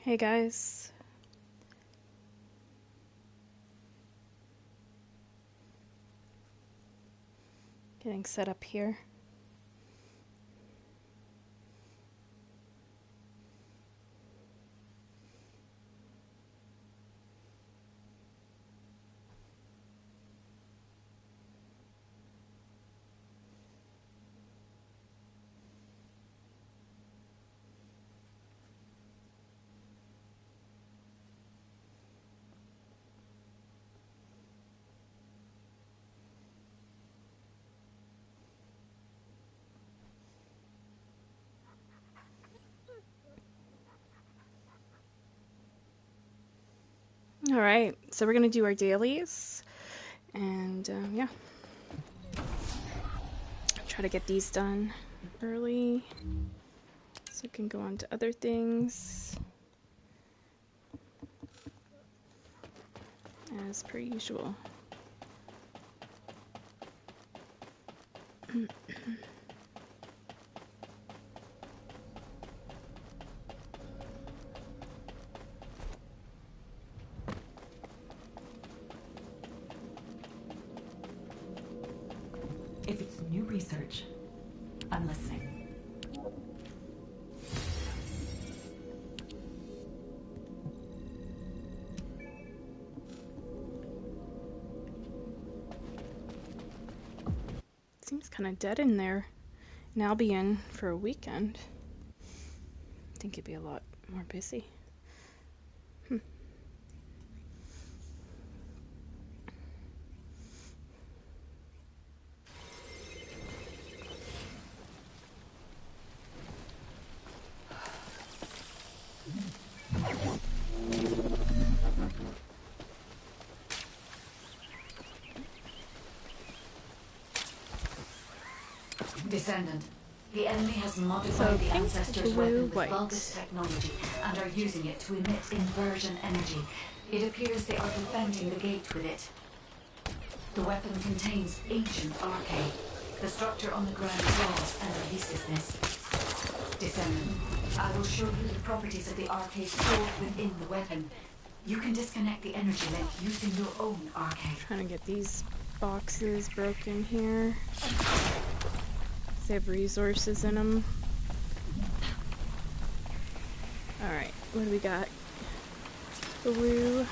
Hey guys. Getting set up here. Alright, so we're gonna do our dailies. And yeah. Try to get these done early. So we can go on to other things. As per usual. If it's new research, I'm listening. Seems kind of dead in there. And I'll be in for a weekend. I think it'd be a lot more busy. Descendant. The enemy has modified the ancestors' weapon with white. Vulgus technology and are using it to emit inversion energy. It appears they are defending the gate with it. The weapon contains ancient arcade. The structure on the ground draws and releases this. Descendant, I will show you the properties of the arcade stored within the weapon. You can disconnect the energy link using your own arcade. Trying to get these boxes broken here. They have resources in them. Alright, what do we got? Blue.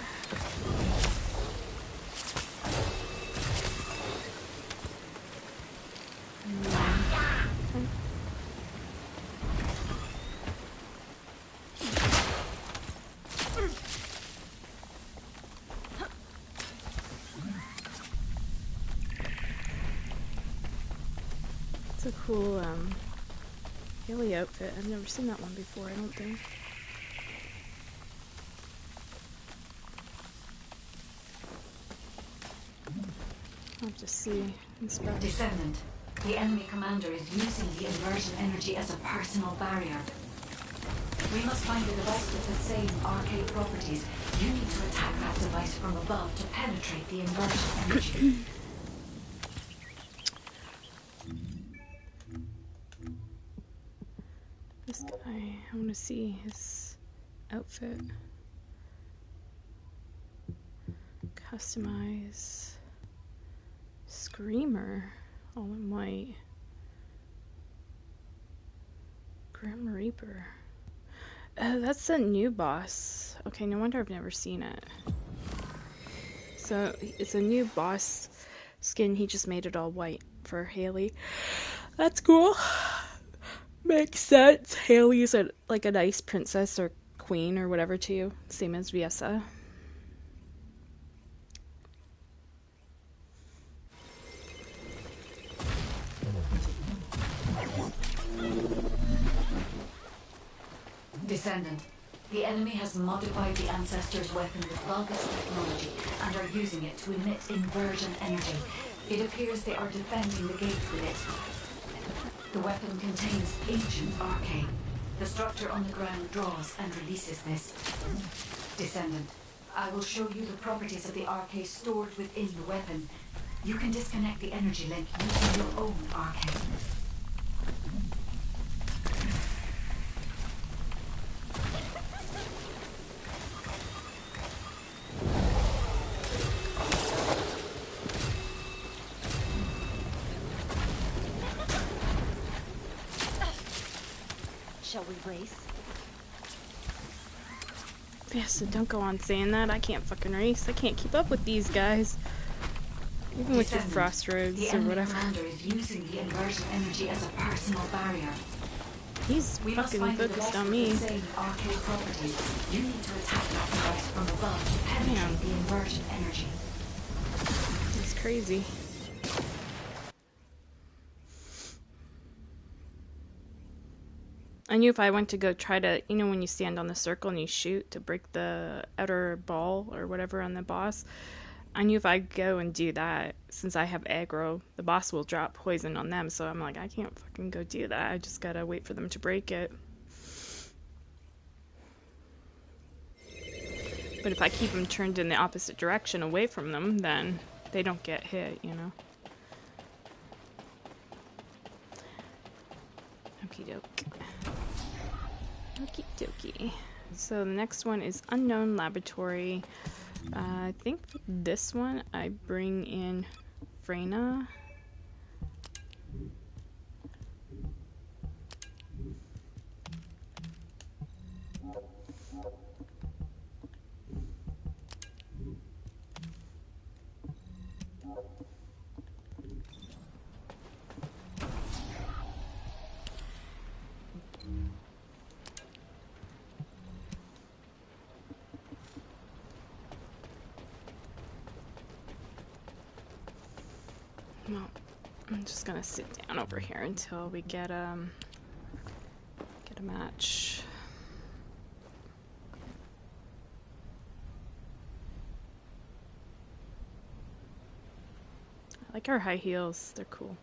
It's a cool Haley outfit. I've never seen that one before, I don't think. I'll have to see. Inspect. Descendant, the enemy commander is using the inversion energy as a personal barrier. We must find a device with the same arcade properties. You need to attack that device from above to penetrate the inversion energy. This guy, I want to see his outfit. Customize. Screamer, all in white. Grim Reaper. That's a new boss. Okay, no wonder I've never seen it. So, it's a new boss skin. He just made it all white for Haley. That's cool. Makes sense. Haley is like a nice princess or queen or whatever to you. Same as Viessa. Descendant, the enemy has modified the ancestors' weapon with Vulgus technology and are using it to emit inversion energy. It appears they are defending the gate with it. The weapon contains ancient arcane. The structure on the ground draws and releases this. Descendant, I will show you the properties of the arcane stored within the weapon. You can disconnect the energy link using your own arcane. Shall we race? Yeah, so don't go on saying that. I can't fucking race. I can't keep up with these guys. Even with your Descendant, frost the roads or enemy whatever. commander is using the inversion energy as a personal barrier. He's We must fucking find a focused device on with the me. same arcade properties. You need to attack that device from above to penetrate Damn. the inversion energy. It's crazy. I knew if I went to go try to, you know, when you stand on the circle and you shoot to break the outer ball or whatever on the boss, I knew if I go and do that, since I have aggro, the boss will drop poison on them. So I'm like, I can't fucking go do that. I just gotta wait for them to break it. But if I keep them turned in the opposite direction away from them, then they don't get hit, you know? Okie doke. Okie dokie. So the next one is Unknown Laboratory. I think for this one I bring in Freyna. Well, I'm just gonna sit down over here until we get a match. I like our high heels, they're cool.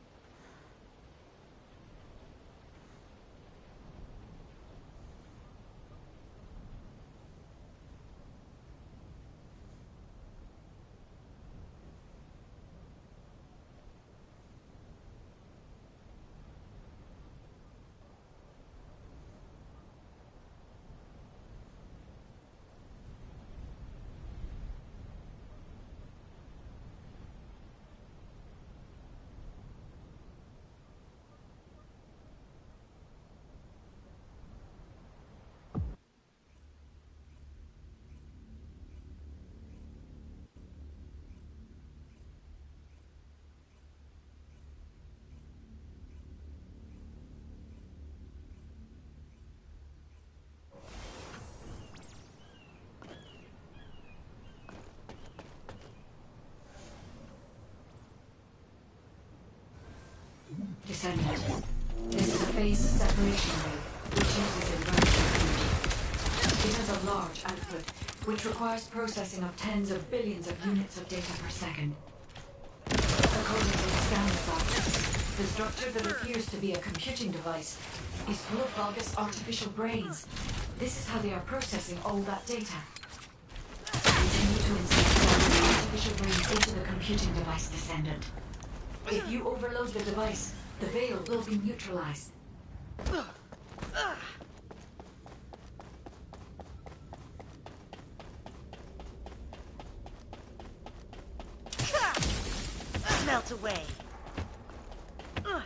Descendant. This is a phase separation wave, which uses inversion energy. It has a large output, which requires processing of tens of billions of units of data per second. According to the scan results, the structure that appears to be a computing device is full of bogus artificial brains. This is how they are processing all that data. Continue to insert bogus artificial brains into the computing device, Descendant. If you overload the device, the veil will be neutralized. Melt away. All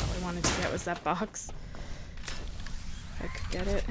I wanted to get was that box. If I could get it.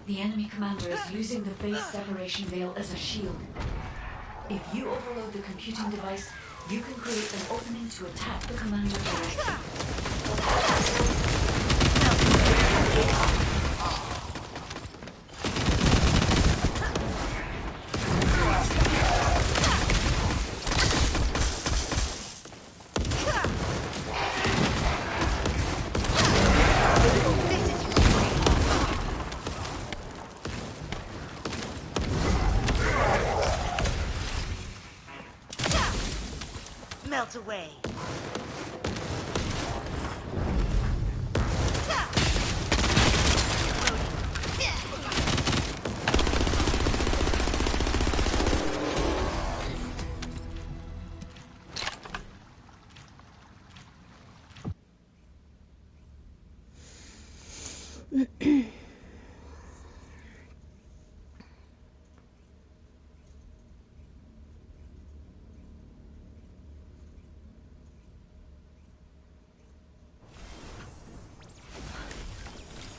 The enemy commander is using the phase separation veil as a shield. If you overload the computing device, you can create an opening to attack the commander directly. Melt away.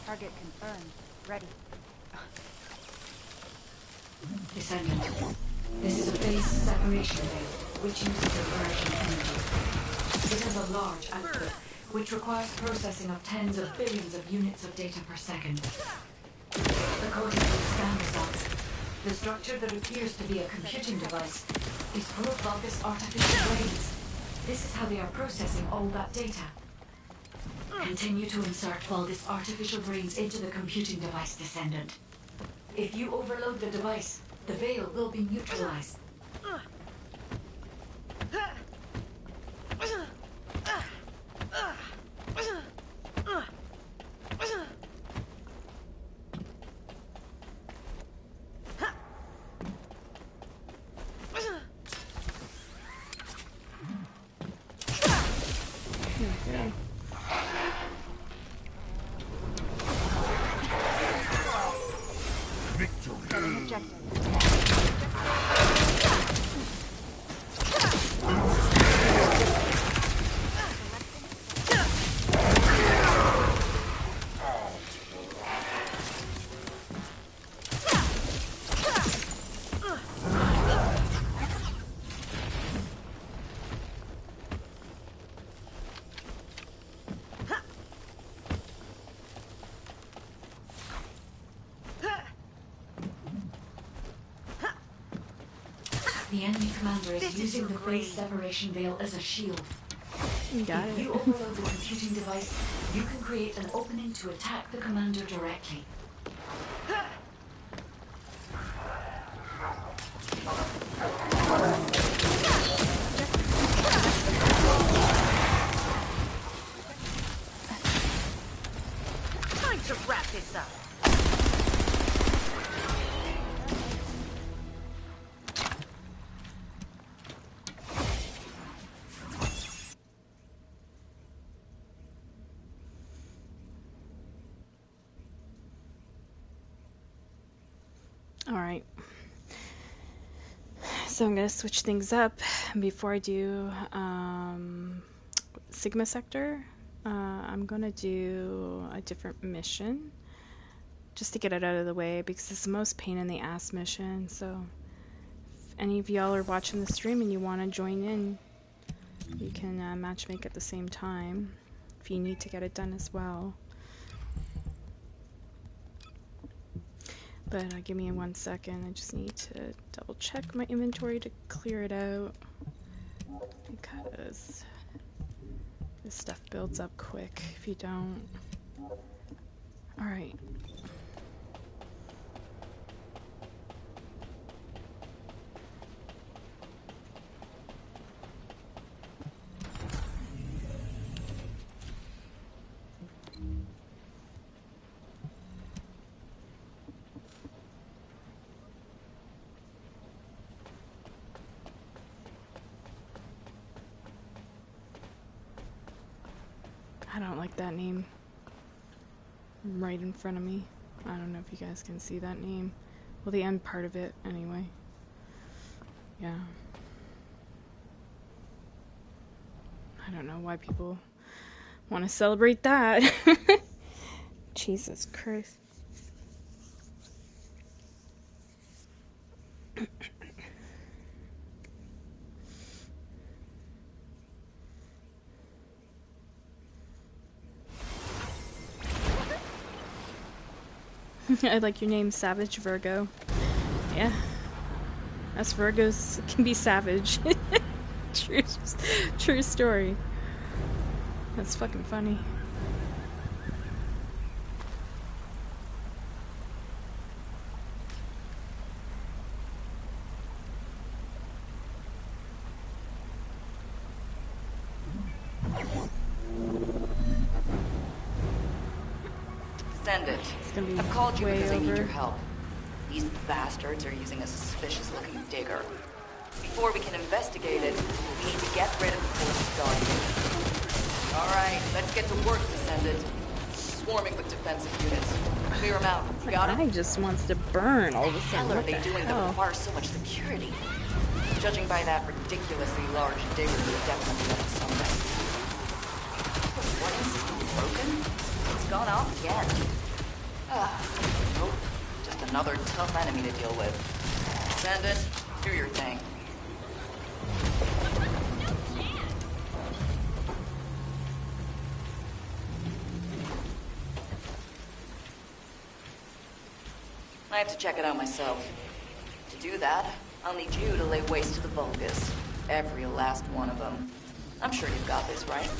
Target confirmed. Ready. Descendant. This is a phase separation veil, which uses inversion energy. It has a large output, which requires processing of tens of billions of units of data per second. According to the scan results, the structure that appears to be a computing device is full of Vulgus artificial brains. This is how they are processing all that data. Continue to insert Vulgus artificial brains into the computing device, Descendant. If you overload the device, the veil will be neutralized. The enemy commander is using the phase separation veil as a shield. You got If it. you overload the computing device, you can create an opening to attack the commander directly. Time to wrap this up. Alright. So I'm going to switch things up. Before I do Sigma Sector, I'm going to do a different mission just to get it out of the way because it's the most pain in the ass mission. So if any of y'all are watching the stream and you want to join in, you can matchmake at the same time if you need to get it done as well. But give me 1 second, I just need to double check my inventory to clear it out because this stuff builds up quick if you don't. Alright. I don't like that name right in front of me. I don't know if you guys can see that name. Well, the end part of it, anyway. Yeah. I don't know why people want to celebrate that. Jesus Christ. I like your name, Savage Virgo. Yeah, us Virgos can be savage. true, true story. That's fucking funny. Descendant, It's gonna be I've called you way because I need over. your help. These bastards are using a suspicious-looking digger. Before we can investigate it, we need to get rid of the force guardian. All right, let's get to work, Descendant. Swarming with defensive units. Clear them out. You got I it? just wants to burn all of a What the sudden. hell are What they the doing that hell? requires so much security? Judging by that ridiculously large digger, you're definitely up to something. The warning system broken? It's gone off again. Nope. Just another tough enemy to deal with. Descendant, do your thing. I have to check it out myself. To do that, I'll need you to lay waste to the Vulgus. Every last one of them. I'm sure you've got this, right?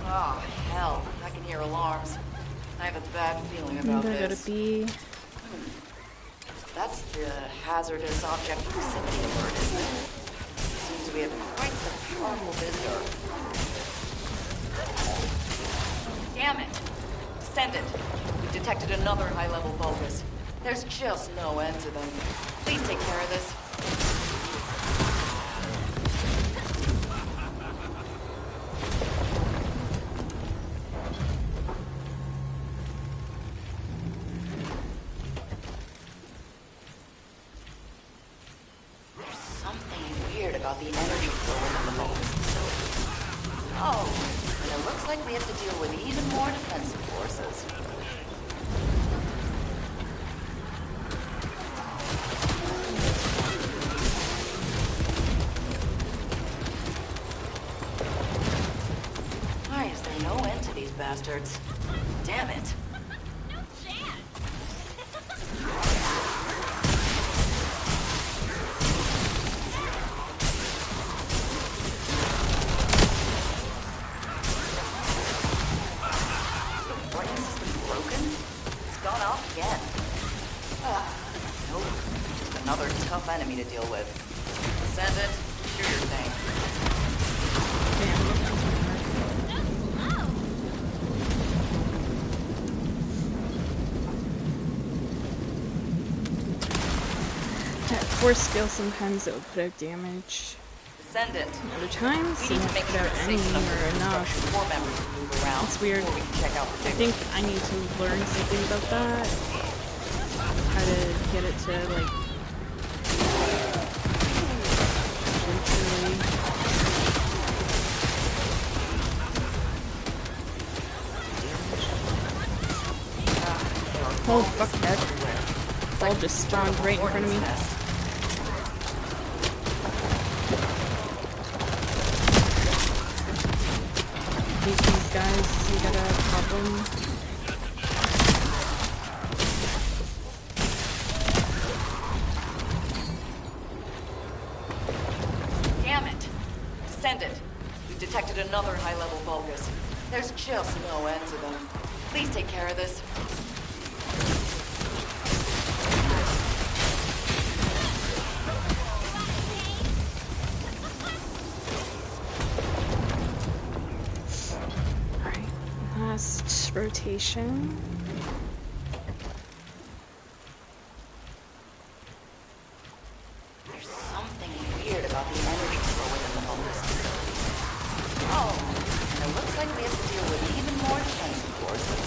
Oh, hell. I can hear alarms. I have a bad feeling about They're gonna this. be. That's the hazardous object proximity alert, isn't it? Seems we have quite the powerful visitor. Damn it! Descendant, we've detected another high-level Vulgus. There's just no end to them. Please take care of this. There's something weird about the energy flow within the Vulgus facility. Oh, and it looks like we have to deal with even more defensive forces. Why is there no end to these bastards? Damn it. The brain system broken? It's gone off again. Nope. Just another tough enemy to deal with. Descendant, do your thing. That force skill sometimes it will put out damage. Descendant, Other times we it need to won't make put sure out it's any safe enough or for enough. construction core members to move around It's weird. before we can check out the I digger. think I need to learn something about that. How to get it to like virtually. Oh fuck that. It's all just spawned right in front of me. Nest. These guys, you got a problem. Damn it! Descendant, we've detected another high-level Vulgus. There's just no end to them. Please take care of this. Alright, last rotation. There's something weird about the energy flow within the Vulgus facility. Oh, and it looks like we have to deal with even more defensive forces.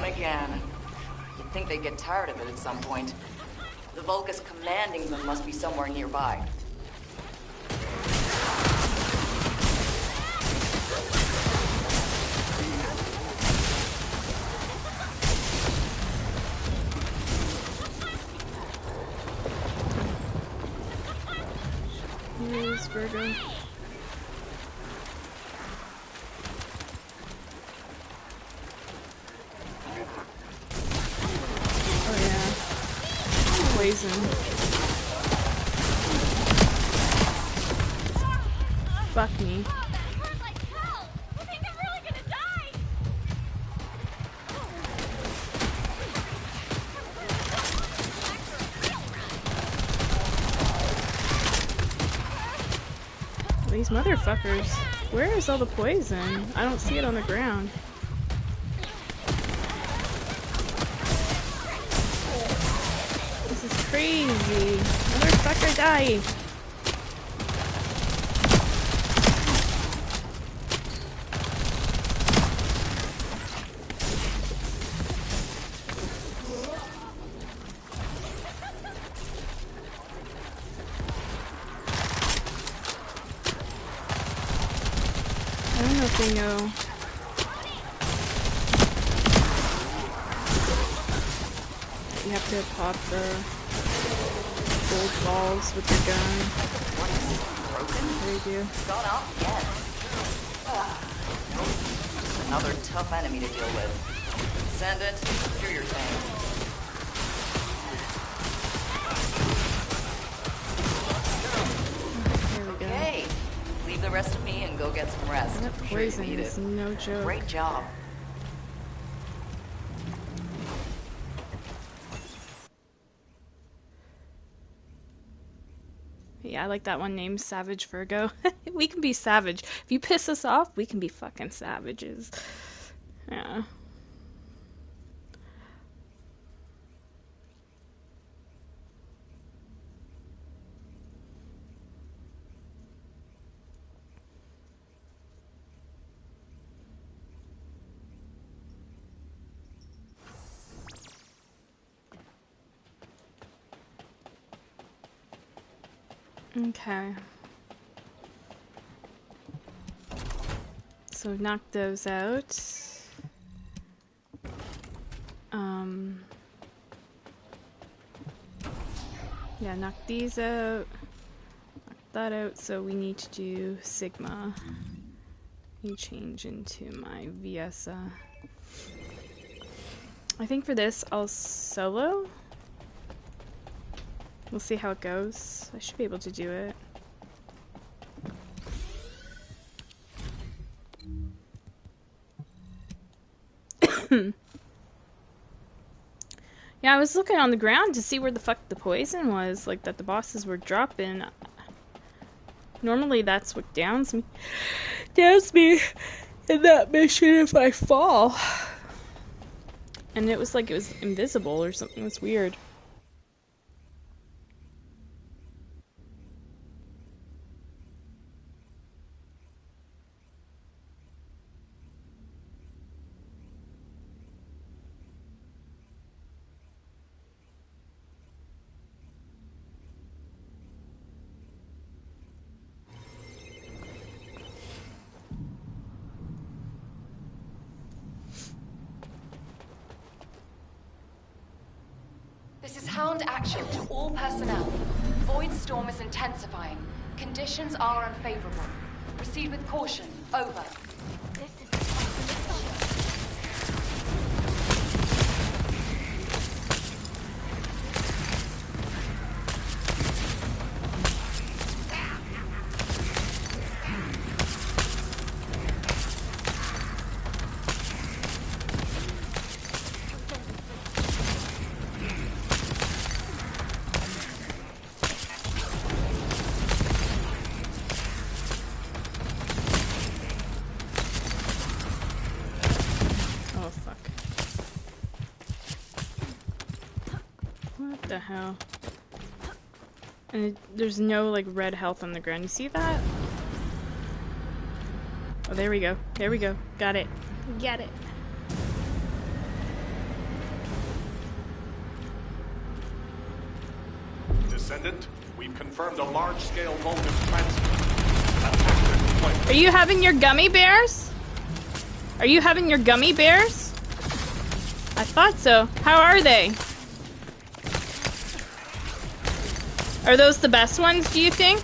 again. You'd think they'd get tired of it at some point. The Vulgus commanding them must be somewhere nearby. Here's Virgo. Oh yeah. Poison. Fuck me. These motherfuckers. Where is all the poison? I don't see it on the ground. This is crazy. Motherfucker, die. I don't know if they know. You have to pop the gold balls with your gun. Broken? There you do. Gone off again. Nope. Another tough enemy to deal with. Descendant, do your thing. There we go. Okay. Leave the rest of me and go get some rest. That I'm sure you poison need is it. no joke. Great job. Yeah, I like that one named Savage Virgo. We can be savage. If you piss us off, we can be fucking savages. Yeah. Okay. So knock those out. Yeah, knock these out. Knock that out. So we need to do Sigma. You change into my VSA. I think for this I'll solo. We'll see how it goes. I should be able to do it. Yeah, I was looking on the ground to see where the fuck the poison was, like that the bosses were dropping. Normally that's what downs me in that mission if I fall. And it was like it was invisible or something. It was weird. This is Hound Action to all personnel. Void storm is intensifying. Conditions are unfavorable. Proceed with caution. Over. This is Oh fuck. What the hell? And there's no like red health on the ground. You see that? Oh, there we go. There we go. Got it. Got it. Descendant, we've confirmed a large-scale voltage transfer. Attack deployment. Are you having your gummy bears? Are you having your gummy bears? I thought so. How are they? Are those the best ones, do you think?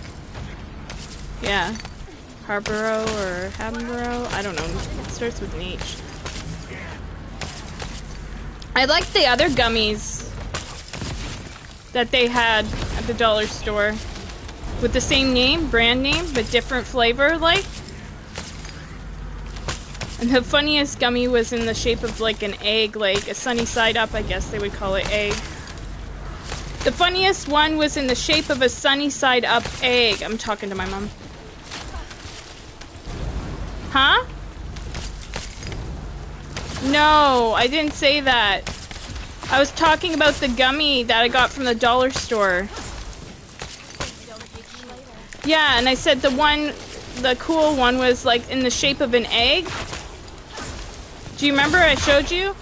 Yeah. Harborough or Hamborough? I don't know. It starts with an H. I like the other gummies that they had at the dollar store. With the same name, brand name, but different flavor, like. And the funniest gummy was in the shape of like an egg, like a sunny side up, I guess they would call it egg. The funniest one was in the shape of a sunny side up egg. I'm talking to my mom. Huh? No, I didn't say that. I was talking about the gummy that I got from the dollar store. Yeah, and I said the cool one was like in the shape of an egg. Do you remember I showed you?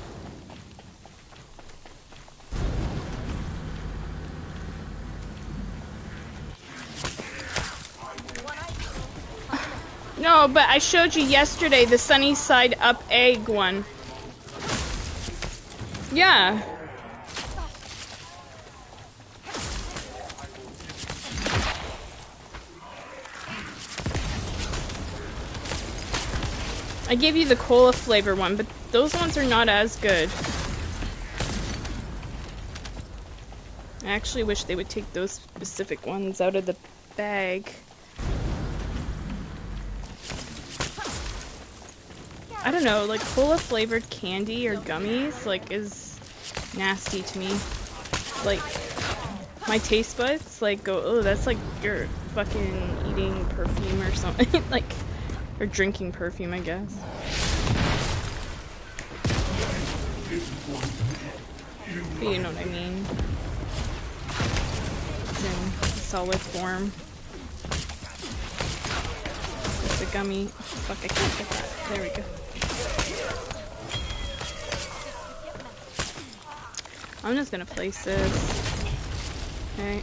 No, but I showed you yesterday the sunny side up egg one. Yeah. I gave you the cola flavor one, but those ones are not as good. I actually wish they would take those specific ones out of the bag. I don't know, like cola flavored candy or gummies, like, is nasty to me. Like, my taste buds, like, go, oh, that's like you're fucking eating perfume or something. Like, or drinking perfume, I guess. But you know what I mean. It's in solid form. It's a gummy. Fuck, I can't get that. There we go. I'm just gonna place this. Okay.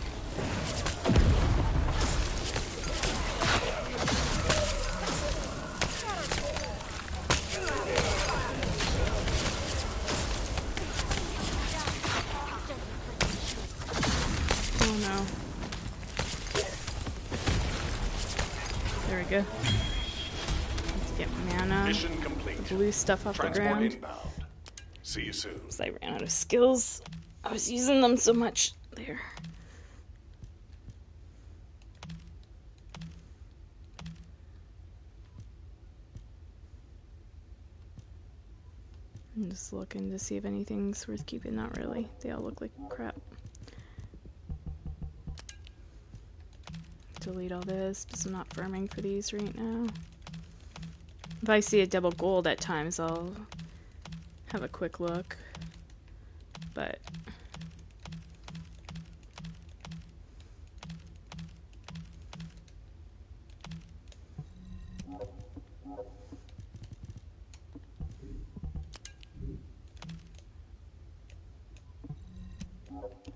Oh no. There we go. Let's get mana. Mission complete. The blue stuff off the Transport ground. inbound. See you soon. Because I ran out of skills. I was using them so much. There. I'm just looking to see if anything's worth keeping. Not really. They all look like crap. Delete all this because I'm not farming for these right now. If I see a double gold at times, I'll have a quick look. But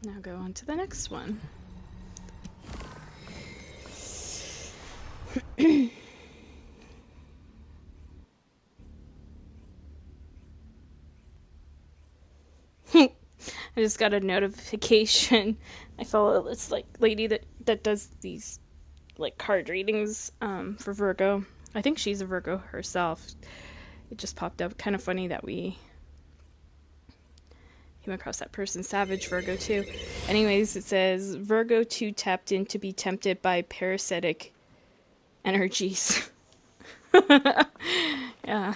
now go on to the next one. I just got a notification. I follow this like lady that does these like card readings for Virgo. I think she's a Virgo herself. It just popped up. Kind of funny that we came across that person. Savage Virgo too. Anyways, it says Virgo 2 tapped in to be tempted by parasitic energies. Yeah.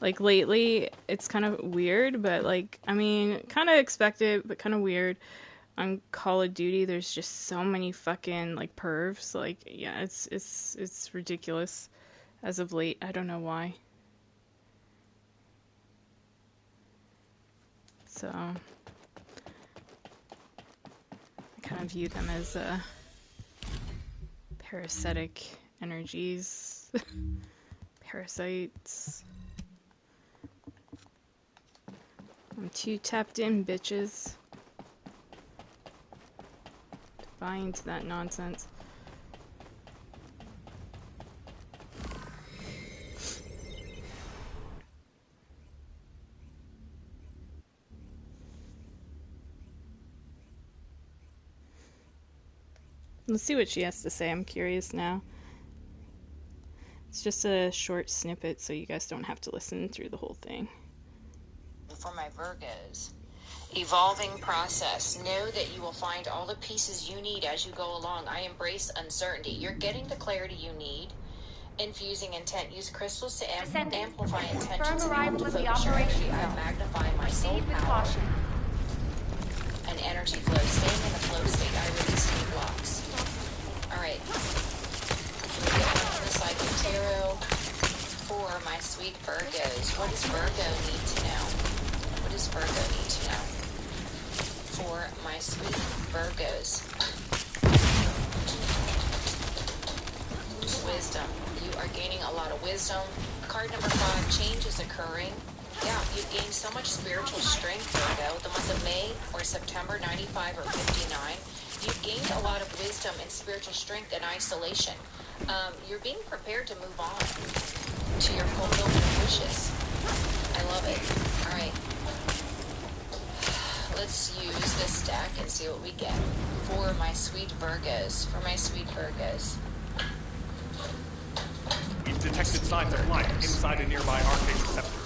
Like lately, it's kind of weird, but like, I mean, kind of expected, but kind of weird. On Call of Duty, there's just so many fucking like pervs. Like, yeah, it's ridiculous. As of late, I don't know why. So, I kind of view them as parasitic energies, parasites. I'm too tapped in, bitches. To buy into that nonsense. Let's see what she has to say. I'm curious now. It's just a short snippet, so you guys don't have to listen through the whole thing. For my Virgos. Evolving process. Know that you will find all the pieces you need as you go along. I embrace uncertainty. You're getting the clarity you need. Infusing intent. Use crystals to amplify intentions and help to focus your energy. I magnify my soul power and energy flow. Staying in the flow state. I release new blocks. Alright. The Psychic Tarot for my sweet Virgos. What does Virgo need to know? What does Virgo need to know? For my sweet Virgos. Wisdom. You are gaining a lot of wisdom. Card number 5, change is occurring. Yeah, you've gained so much spiritual strength, Virgo. The month of May or September, 95 or 59. You've gained a lot of wisdom and spiritual strength and isolation. You're being prepared to move on to your fulfillment of wishes. I love it. All right. Let's use this deck and see what we get for my sweet Virgos. For my sweet Virgos. We've detected signs of life inside a nearby arcane receptor.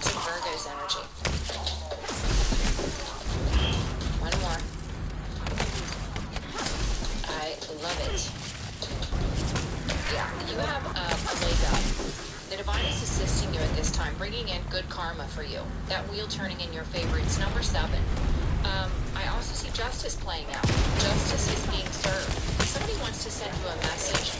Some Virgos energy. One more. I love it. Yeah, you have a leg up. The divine is assisting you at this time, bringing in good karma for you. That wheel turning in your favor. It's number 7. I also see justice playing out. Justice is being served. Somebody wants to send you a message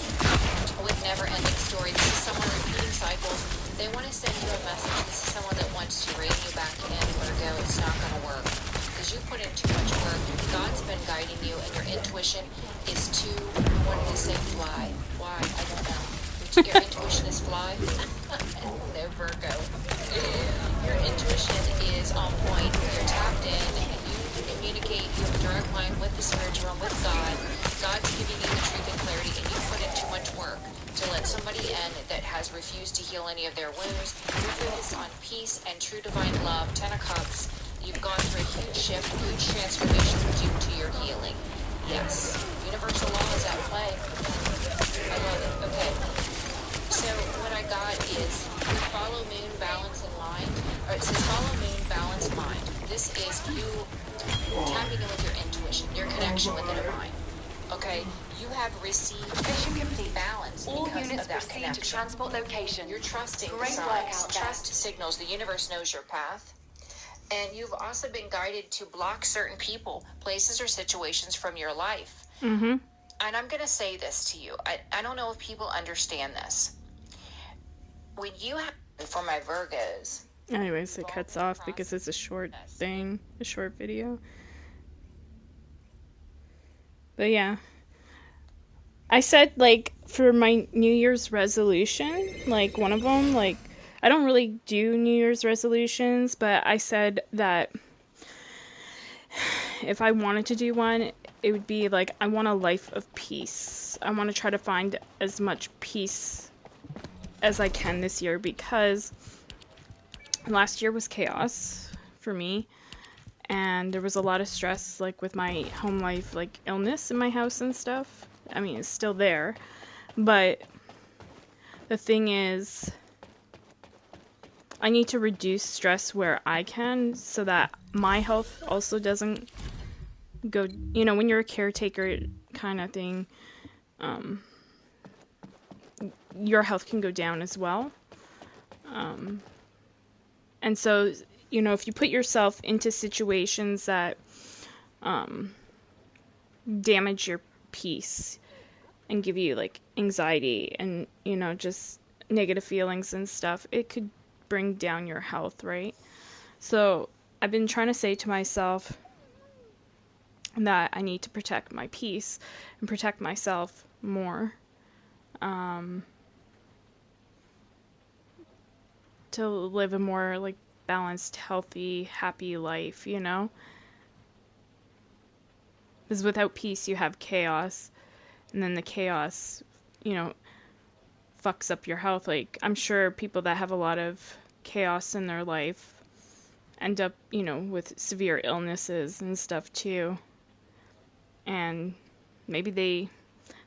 with never-ending story. This is someone repeating cycles. They want to send you a message. This is someone that wants to rein you back in, Virgo. It's not going to work because you put in too much work. God's been guiding you, and your intuition is too, what did I say, fly. Why? I don't know. Your intuition is fly? No, Virgo. Your intuition is on point. You're tapped in. You communicate. You have a direct line with the spiritual realm, with God. God's giving you the truth and clarity, and you put in too much work to let somebody in that has refused to heal any of their wounds. You're focused on peace and true divine love. 10 of Cups. You've gone through a huge shift, huge transformation due to your healing. Yes. Universal law is at play. I love it. Okay. So what I got is follow moon, balance, and mind. Or it says follow moon, balance, mind. This is you tapping in with your intuition, your connection with the divine. Okay, you have received Mission complete. balance All because units of that proceed to connection. transport location. You're trusting the Great work signs. out there. Trust signals. The universe knows your path. And you've also been guided to block certain people, places, or situations from your life. Mm-hmm. And I'm going to say this to you. I don't know if people understand this. When you have, for my Virgos, Anyways, it cuts off because it's a short thing, a short video. But yeah. I said, like, for my New Year's resolution, like, one of them, like, I don't really do New Year's resolutions, but I said that if I wanted to do one, it would be, like, I want a life of peace. I want to try to find as much peace as I can this year, because last year was chaos for me, and there was a lot of stress, like, with my home life, like, illness in my house and stuff. I mean, it's still there, but the thing is, I need to reduce stress where I can so that my health also doesn't go, you know, when you're a caretaker kind of thing, your health can go down as well. And so, you know, if you put yourself into situations that damage your peace and give you, like, anxiety and, you know, just negative feelings and stuff, it could bring down your health, right? So I've been trying to say to myself that I need to protect my peace and protect myself more, to live a more like balanced, healthy, happy life, you know? Because without peace, you have chaos, and then the chaos, you know, fucks up your health. Like, I'm sure people that have a lot of chaos in their life end up, you know, with severe illnesses and stuff too. And maybe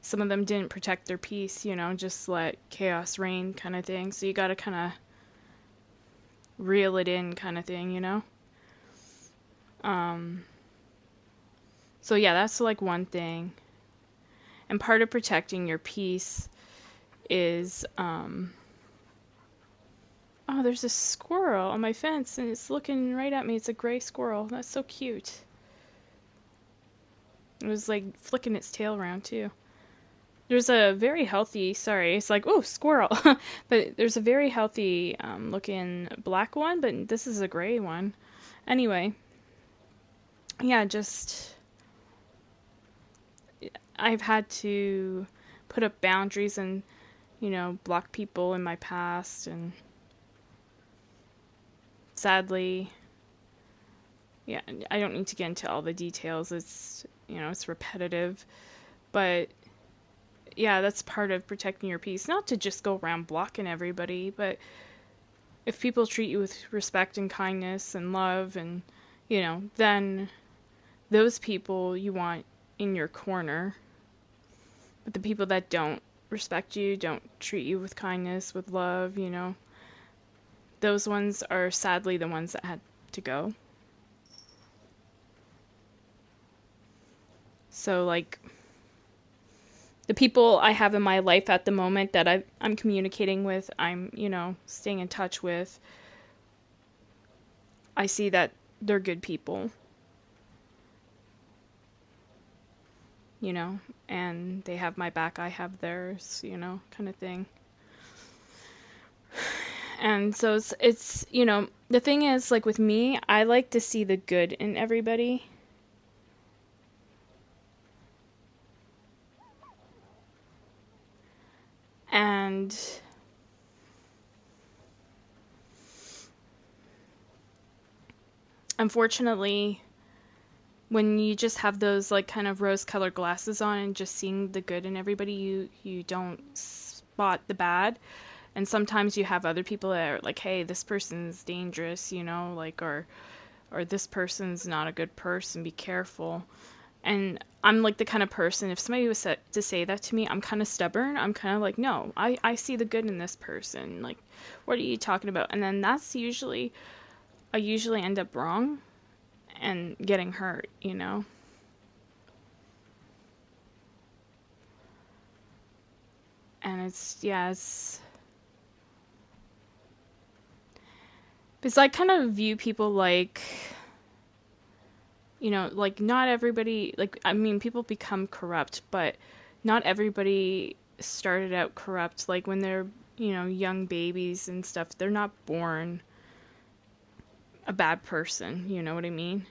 some of them didn't protect their peace, you know, just let chaos reign kind of thing. So you gotta kind of reel it in kind of thing, you know? Um, so yeah, that's like one thing. And part of protecting your peace is, oh, there's a squirrel on my fence and it's looking right at me. It's a gray squirrel. That's so cute. It was like flicking its tail around too. There's a very healthy, sorry, it's like, oh, squirrel. But there's a very healthy looking black one, but this is a gray one. Anyway, yeah, just, I've had to put up boundaries and, you know, block people in my past, and sadly, yeah, I don't need to get into all the details. It's, you know, it's repetitive, but yeah, that's part of protecting your peace. Not to just go around blocking everybody, but if people treat you with respect and kindness and love and, you know, then those people you want in your corner. But the people that don't respect you, don't treat you with kindness, with love, you know, those ones are sadly the ones that had to go. So, like, the people I have in my life at the moment that I'm communicating with, I'm, you know, staying in touch with, I see that they're good people, you know, and they have my back, I have theirs, you know, kind of thing. And so it's, you know, the thing is, like with me, I like to see the good in everybody. And unfortunately, when you just have those like kind of rose-colored glasses on and just seeing the good in everybody, you don't spot the bad. And sometimes you have other people that are like, hey, this person's dangerous, you know, like, or this person's not a good person, be careful. And I'm like the kind of person, if somebody was to say that to me, I'm kind of stubborn. I'm kind of like, no, I see the good in this person. Like, what are you talking about? And then I usually end up wrong and getting hurt, you know? And it's I kind of view people like, you know, like not everybody, like, I mean, people become corrupt, but not everybody started out corrupt. Like when they're, you know, young babies and stuff, they're not born a bad person, you know what I mean?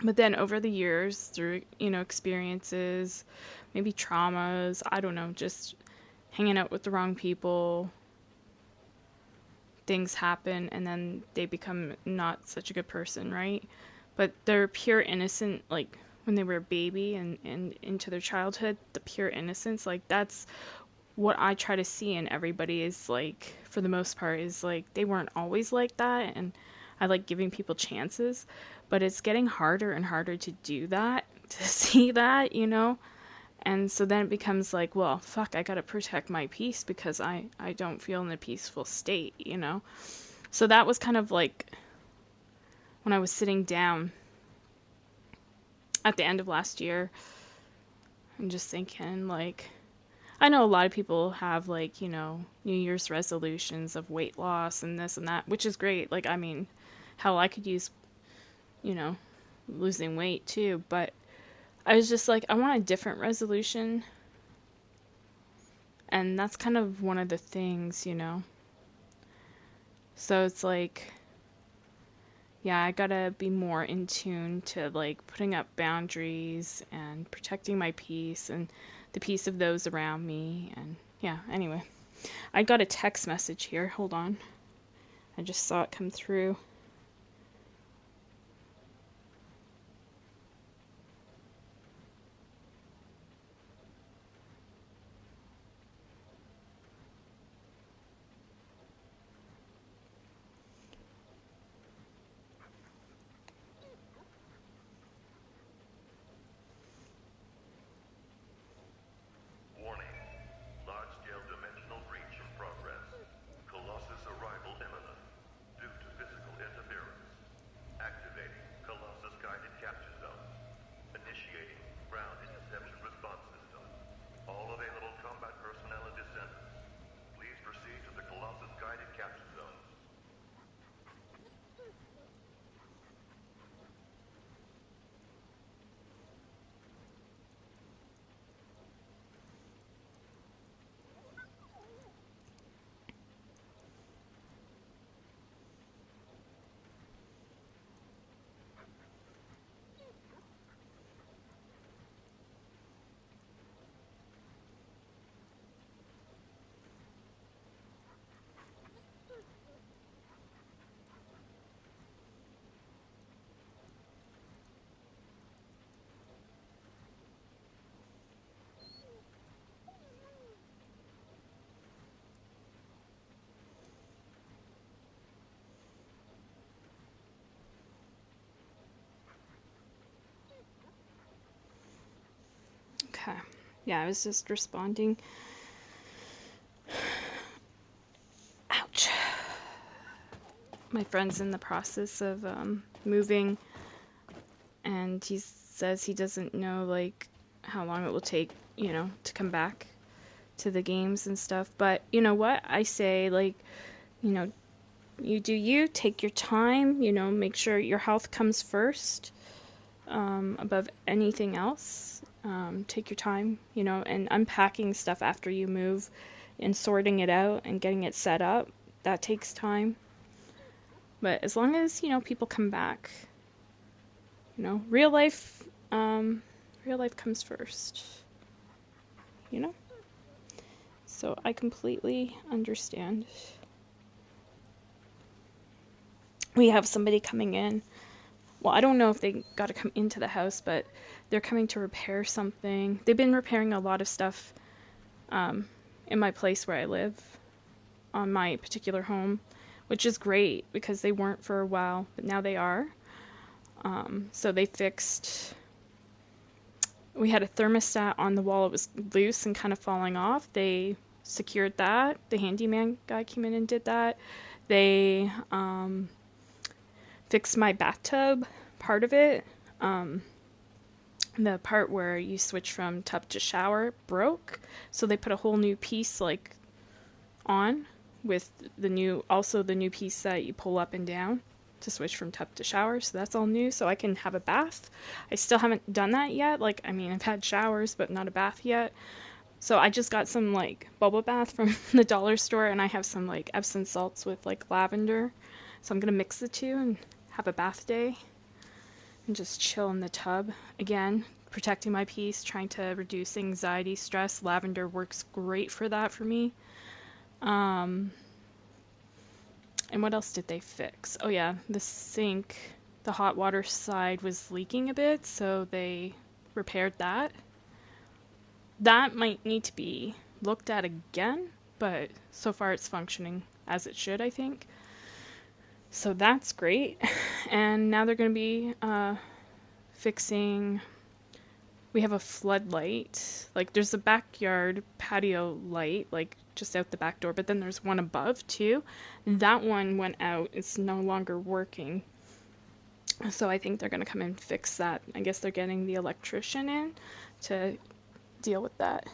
But then over the years, through, you know, experiences, maybe traumas, I don't know, just hanging out with the wrong people, things happen and then they become not such a good person, right? But they're pure innocent, like when they were a baby and into their childhood, the pure innocence, like that's what I try to see in everybody is like, for the most part, is like they weren't always like that, and I like giving people chances, but it's getting harder and harder to do that, to see that, you know? And so then it becomes like, well, fuck, I gotta protect my peace because I don't feel in a peaceful state, you know? So that was kind of like when I was sitting down at the end of last year and just thinking, like, I know a lot of people have, like, you know, New Year's resolutions of weight loss and this and that, which is great. Like, I mean, hell, I could use, you know, losing weight too, but I was just like, I want a different resolution. And that's kind of one of the things, you know. So it's like, yeah, I gotta be more in tune to like putting up boundaries and protecting my peace and the peace of those around me. And yeah, anyway, I got a text message here. Hold on. I just saw it come through. Warning. Large-scale dimensional breach in progress. Colossus arrival imminent. Due to physical interference. Activating Colossus guided capture zone. Initiating ground interception response system. All available combat personnel and descendants. Please proceed to the Colossus guided capture zone. Okay. Yeah, I was just responding. Ouch. My friend's in the process of moving, and he says he doesn't know like how long it will take, to come back to the games and stuff. But you know what? I say like, you know, you do you, take your time, make sure your health comes first, above anything else. Take your time, and unpacking stuff after you move and sorting it out and getting it set up. That takes time. But as long as, people come back, real life, real life comes first, you know? So I completely understand. We have somebody coming in. Well, I don't know if they got to come into the house, but they're coming to repair something. They've been repairing a lot of stuff in my place where I live, on my particular home, which is great because they weren't for a while, but now they are. So they fixed. We had a thermostat on the wall. It was loose and kind of falling off. They secured that. The handyman guy came in and did that. They fixed my bathtub, part of it. The part where you switch from tub to shower broke, so they put a whole new piece like on with the new piece that you pull up and down to switch from tub to shower. So that's all new, so I can have a bath. I still haven't done that yet. Like, I mean, I've had showers, but not a bath yet. So I just got some like bubble bath from the dollar store, and I have some like Epsom salts with like lavender. So I'm gonna mix the two and have a bath day and just chill in the tub. Again, protecting my peace, trying to reduce anxiety, stress. Lavender works great for that for me. And what else did they fix? Oh yeah, the sink, the hot water side was leaking a bit, so they repaired that. That might need to be looked at again, but so far it's functioning as it should, I think. So that's great. And now they're going to be fixing. We have a floodlight. Like, there's a backyard patio light, like just out the back door, but then there's one above too. That one went out. It's no longer working. So I think they're going to come and fix that. I guess they're getting the electrician in to deal with that.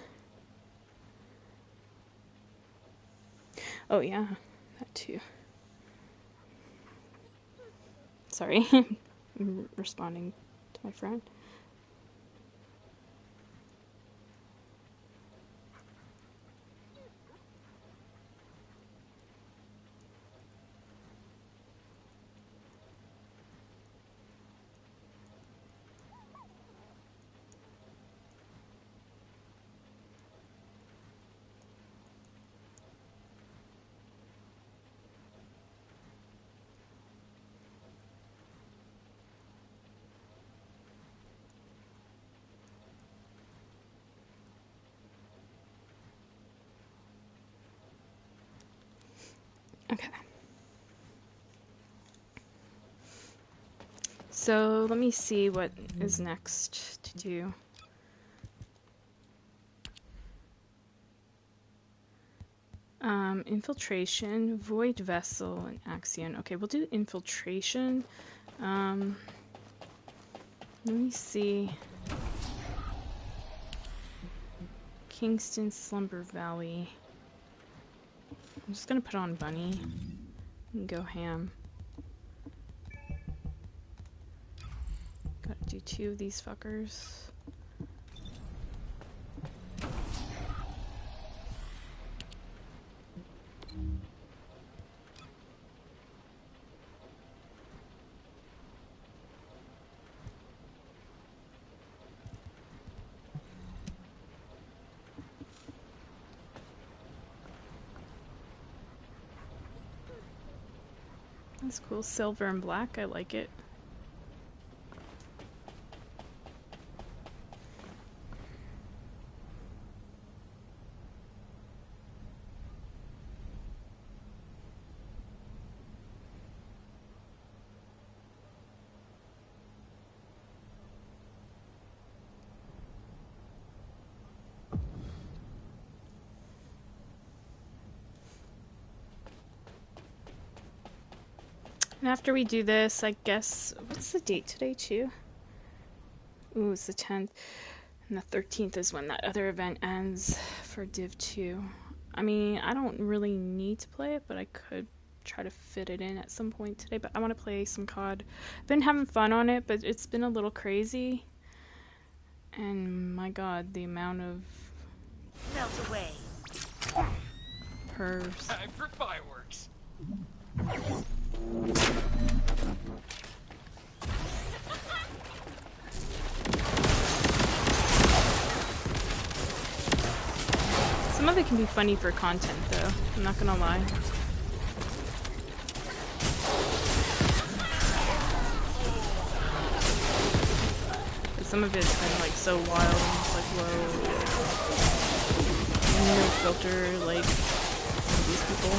Oh yeah, that too. Sorry. I'm responding to my friend. Okay. So let me see what is next to do. Infiltration, void vessel, and axion. Okay, we'll do infiltration. Let me see. Kingston, Slumber Valley. I'm just gonna put on Bunny and go ham. Gotta do 2 of these fuckers. That's cool. Silver and black. I like it. And after we do this, I guess, what's the date today, too? Ooh, it's the 10th. And the 13th is when that other event ends for Div 2. I mean, I don't really need to play it, but I could try to fit it in at some point today. But I want to play some COD. I've been having fun on it, but it's been a little crazy. And my god, the amount of Melt away. pervs. Time for fireworks. Some of it can be funny for content, though. I'm not gonna lie. But some of it's been like so wild and just like, whoa. No filter, like some of these people.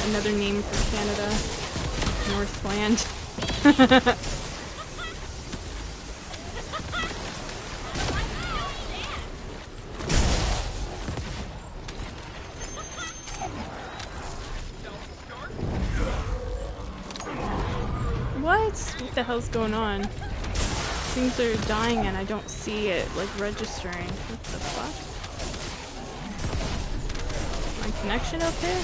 Another name for Canada. Northland. What the hell's going on? Things are dying and I don't see it, like, registering. What the fuck? My connection okay?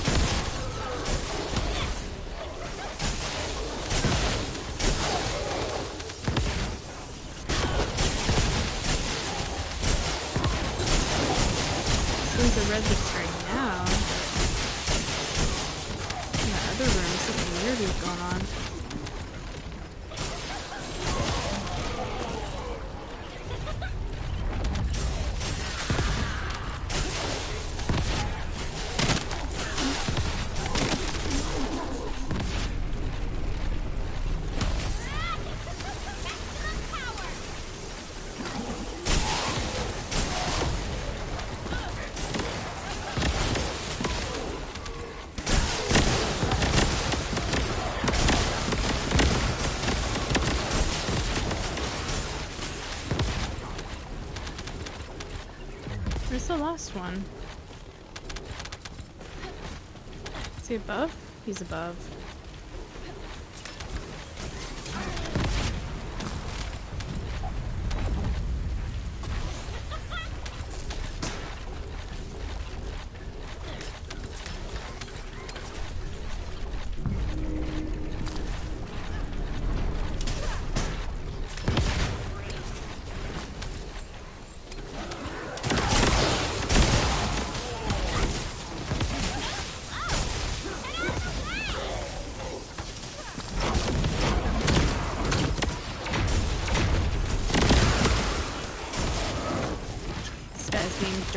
Things are registering now. In the other room, something weird is going on. Where's the last one? Is he above? He's above.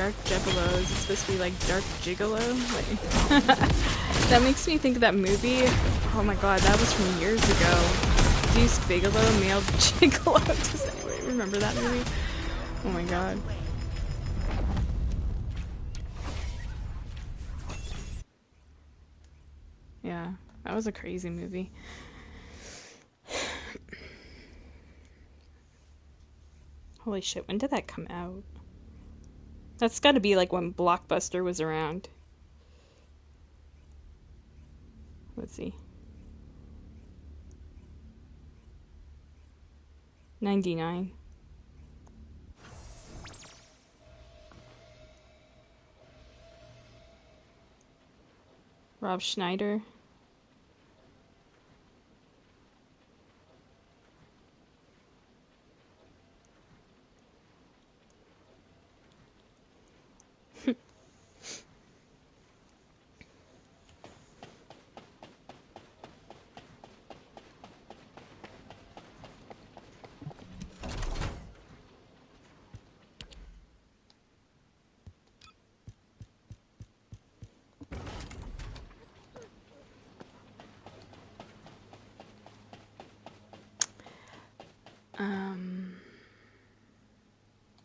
Dark Gigolo. Is it supposed to be like Dark Gigolo? Like, that makes me think of that movie. Oh my god, that was from years ago. Deuce Bigelow, Male Gigolo. Does anybody remember that movie? Oh my god. Yeah, that was a crazy movie. Holy shit, when did that come out? That's gotta be like when Blockbuster was around. Let's see. 99. Rob Schneider.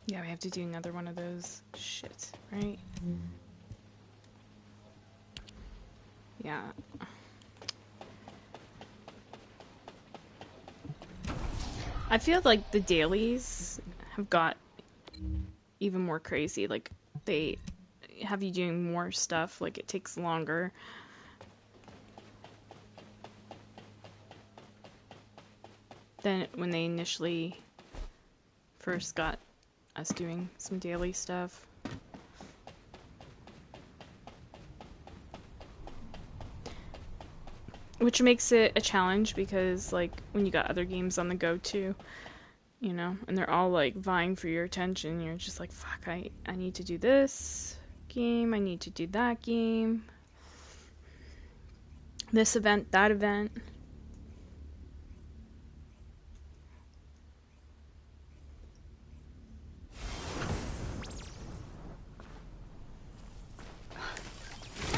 Yeah, we have to do another one of those. Shit, right? Yeah. I feel like the dailies have got even more crazy. Like, they have you doing more stuff. Like, it takes longer. Than when they initially first got us doing some daily stuff. Which makes it a challenge because, like, when you got other games on the go too, you know, and they're all like vying for your attention, you're just like, fuck, I need to do this game, I need to do that game, this event, that event.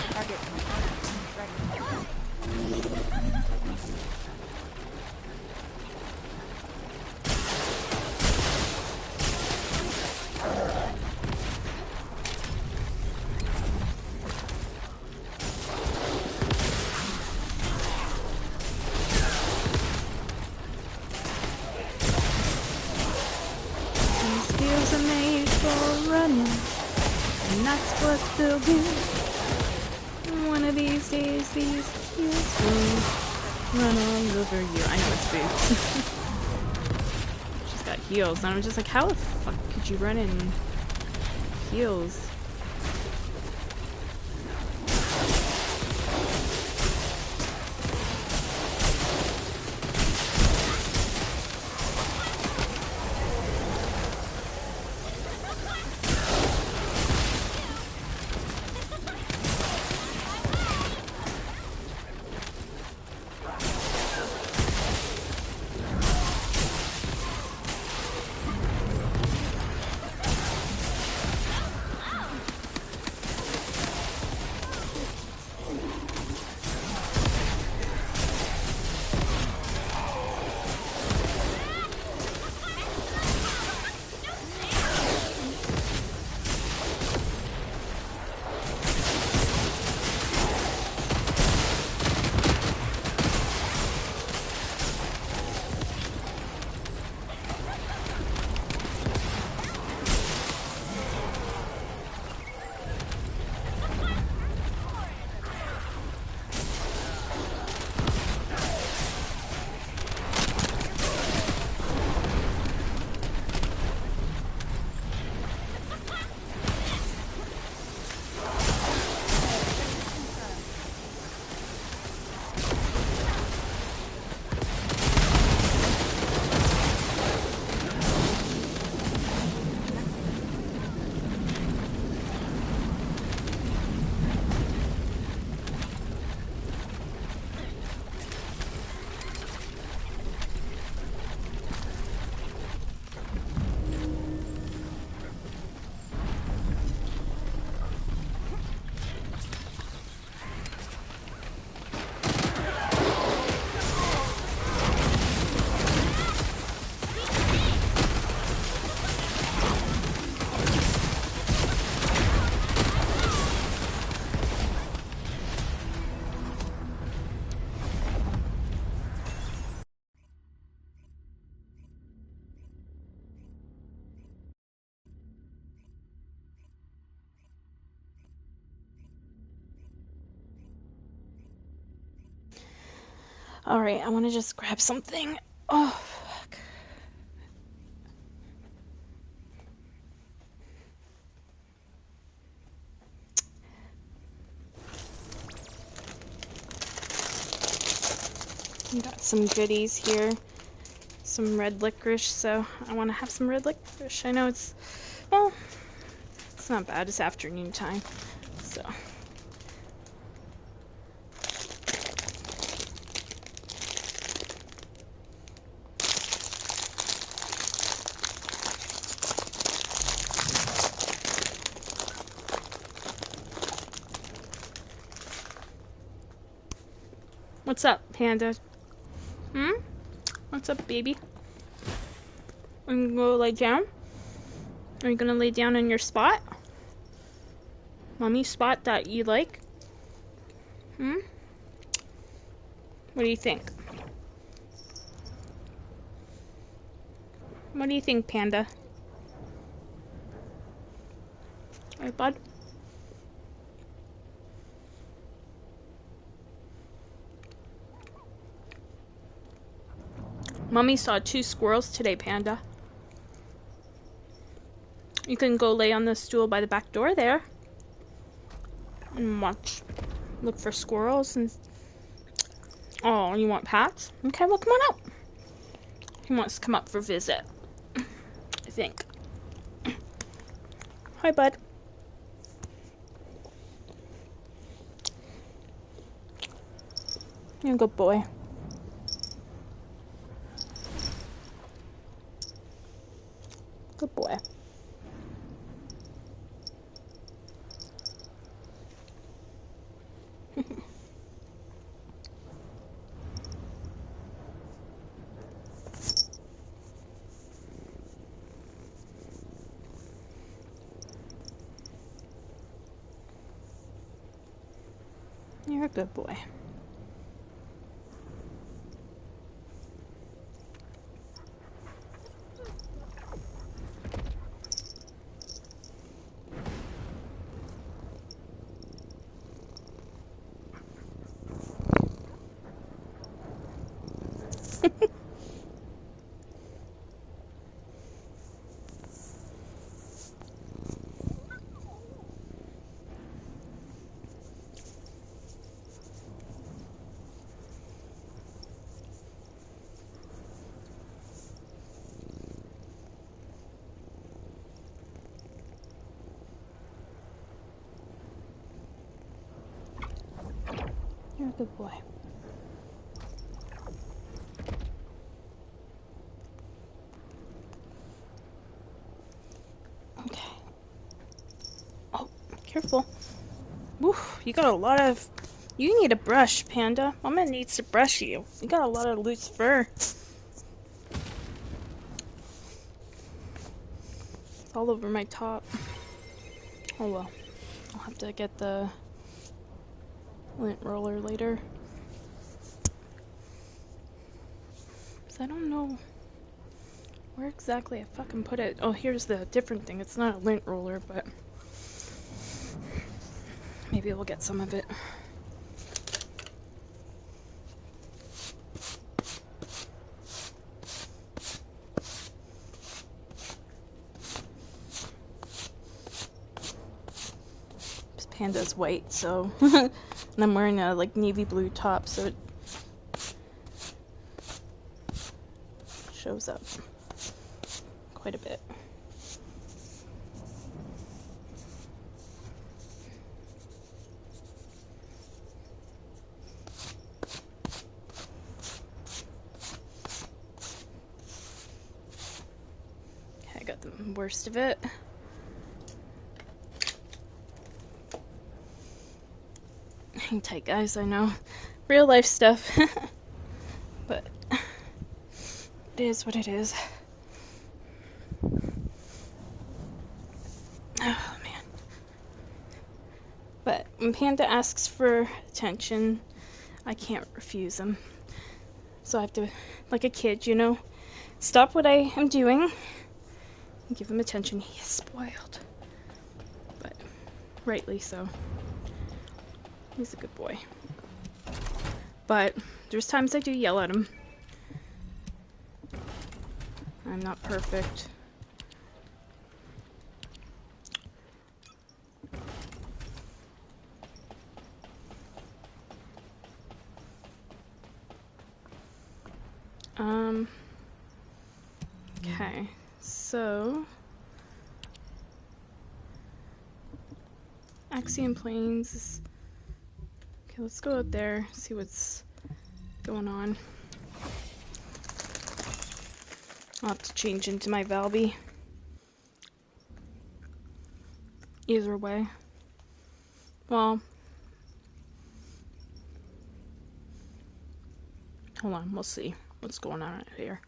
Target confirmed. Ready. These wheels are made for running, and that's what they'll do. One of these days, these wheels will run all over you. I know it's Boots. She's got heels, and I was just like, how the fuck could you run in heels? Alright, I want to just grab something. Oh, fuck. We got some goodies here. Some red licorice, so I want to have some red licorice. I know it's, well, it's not bad. It's afternoon time, so. What's up, Panda? Hmm? What's up, baby? Are you gonna go lay down? Are you gonna lay down in your spot? Mommy's spot that you like? Hmm? What do you think? What do you think, Panda? Hey, bud? Mommy saw 2 squirrels today, Panda. You can go lay on the stool by the back door there and watch. Look for squirrels and... Oh, you want pats? Okay, well, come on up. He wants to come up for a visit, I think. Hi, bud. You're a good boy. Good boy. You're a good boy. You're a good boy. Okay. Oh, careful. Woof, you got a lot of... You need a brush, Panda. Mama needs to brush you. You got a lot of loose fur. It's all over my top. Oh well. I'll have to get the lint roller later. 'Cause I don't know where exactly I fucking put it. Oh, here's the different thing. It's not a lint roller, but maybe we'll get some of it. This Panda's white, so and I'm wearing a like navy blue top, so it shows up quite a bit. Okay, I got the worst of it. Hang tight, guys, I know. Real life stuff. But it is what it is. Oh, man. But when Panda asks for attention, I can't refuse him. So I have to, like a kid, you know, stop what I am doing and give him attention. He is spoiled. But rightly so. He's a good boy. But There's times I do yell at him. I'm not perfect. Okay, so Axiom Plains. Okay, let's go out there, see what's going on. I'll have to change into my Valby. Either way. Well, hold on, we'll see what's going on out here.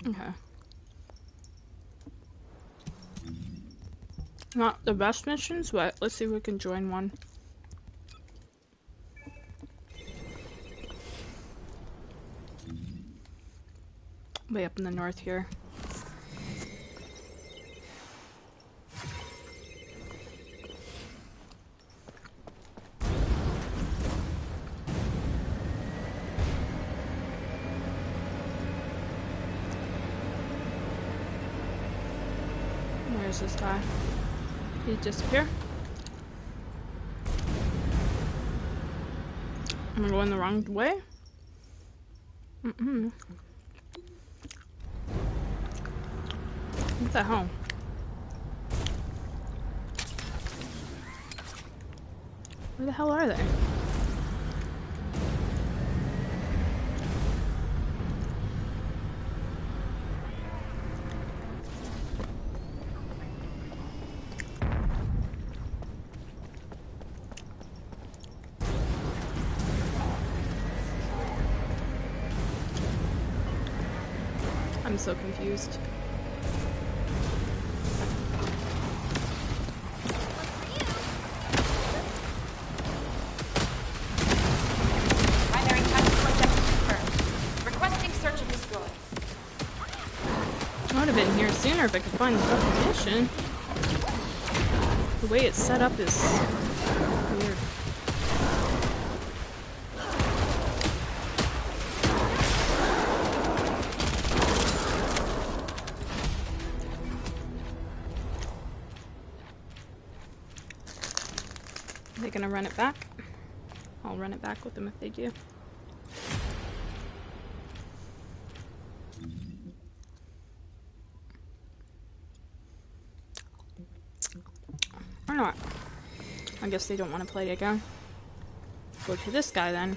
Okay. Not the best missions, but let's see if we can join one. Way up in the north here. Where's this guy? Did he disappear? Am I going the wrong way? Mm-mm. What the hell? Where the hell are they? I'm so confused. Primary tactical objective confirmed. Requesting search and destroy. I would have been here sooner if I could find the fucking mission. The way it's set up is weird. Are they gonna run it back? I'll run it back with them if they do. Or not. I guess they don't want to play it again. Go to this guy then.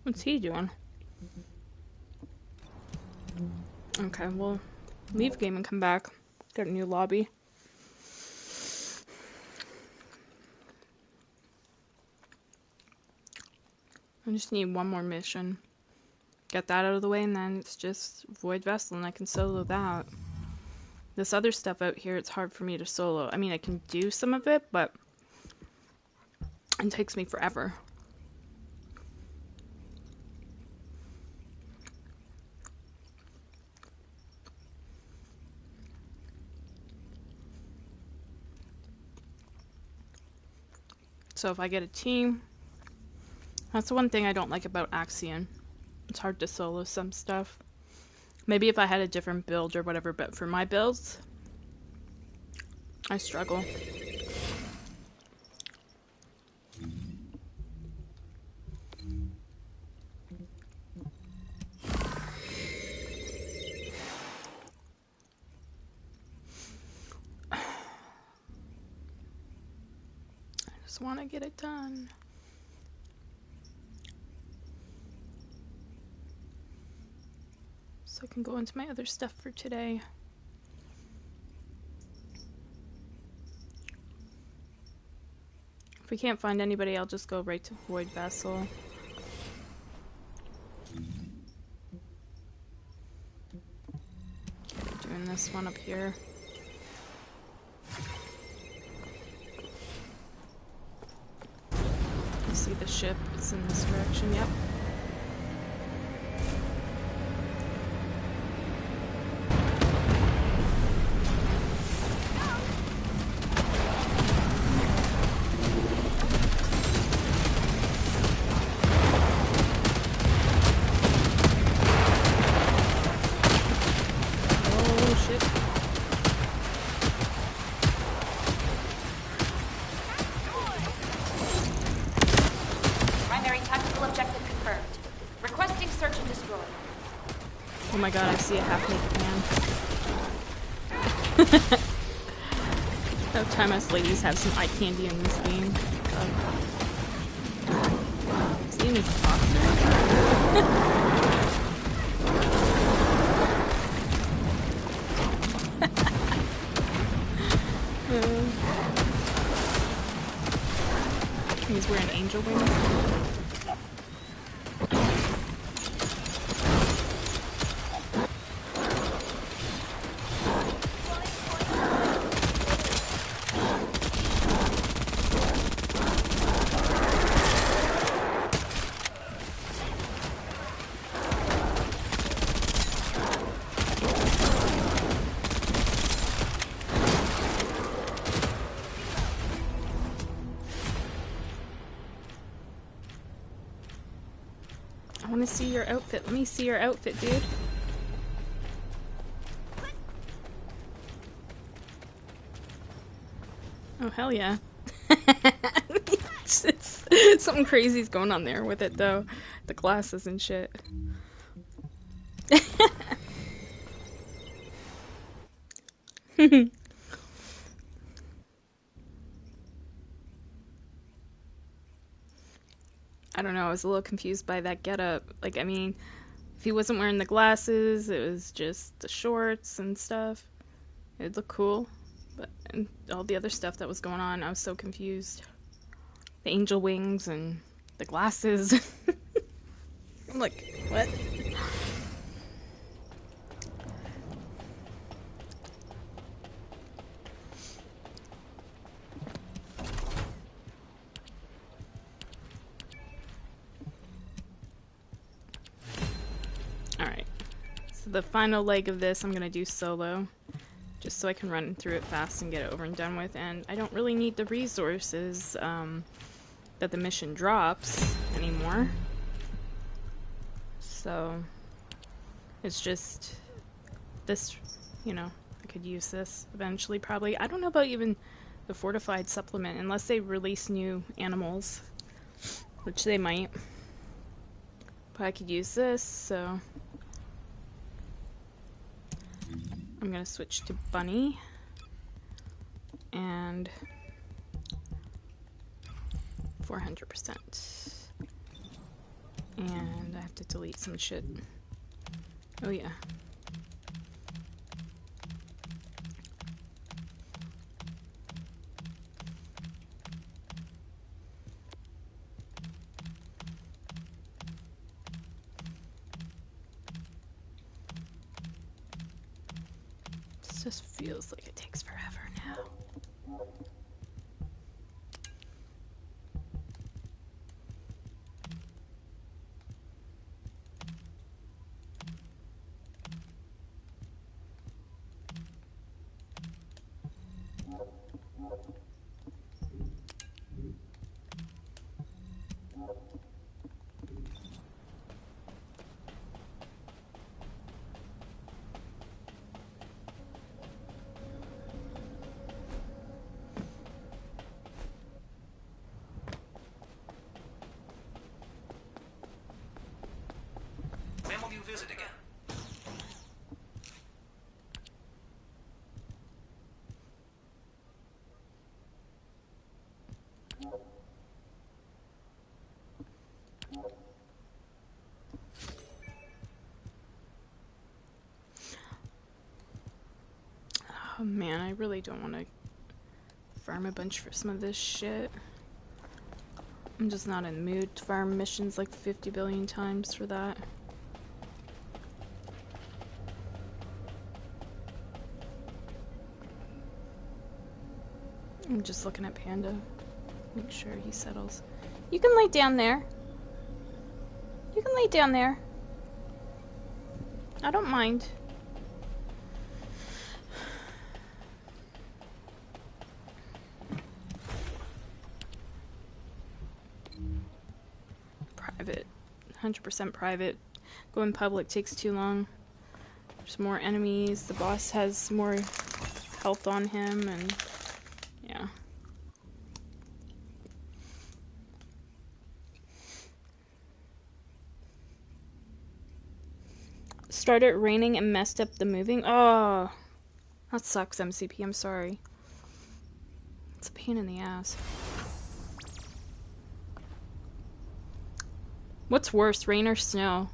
What's he doing? Okay, we'll leave game and come back. Get a new lobby. I just need one more mission. Get that out of the way, and then it's just Void Vessel, and I can solo that. This other stuff out here, it's hard for me to solo. I mean, I can do some of it, but it takes me forever. So if I get a team, that's the one thing I don't like about Axion. It's hard to solo some stuff. Maybe if I had a different build or whatever, but for my builds, I struggle. I just want to get it done. So I can go into my other stuff for today. If we can't find anybody, I'll just go right to Void Vessel. doing this one up here. You see the ship? It's in this direction. Yep. Oh my god, I see a half-naked man. About time us ladies have some eye candy in this game. This game is He's wearing angel wings. I want to see your outfit. Let me see your outfit, dude. Oh, hell yeah. Something crazy's going on there with it, though. The glasses and shit. I don't know, I was a little confused by that getup. Like, I mean, if he wasn't wearing the glasses, it was just the shorts and stuff. It'd look cool. But and all the other stuff that was going on, I was so confused. The angel wings and the glasses. I'm like, what? Alright. So the final leg of this I'm gonna do solo. Just so I can run through it fast and get it over and done with. And I don't really need the resources that the mission drops anymore. So it's just this, you know, I could use this eventually probably. I don't know about even the fortified supplement unless they release new animals, which they might. But I could use this, so I'm gonna switch to Bunny and 400%. And I have to delete some shit. Oh yeah. This just feels like it takes forever now. When will you visit again? Oh man, I really don't want to farm a bunch for some of this shit. I'm just not in the mood to farm missions like 50 billion times for that. I'm just looking at Panda. Make sure he settles. You can lay down there. You can lay down there. I don't mind. Private. 100% private. Going public takes too long. There's more enemies. The boss has more health on him, and yeah. Started raining and messed up the moving. Oh, that sucks, MCP. I'm sorry. It's a pain in the ass. What's worse, rain or snow?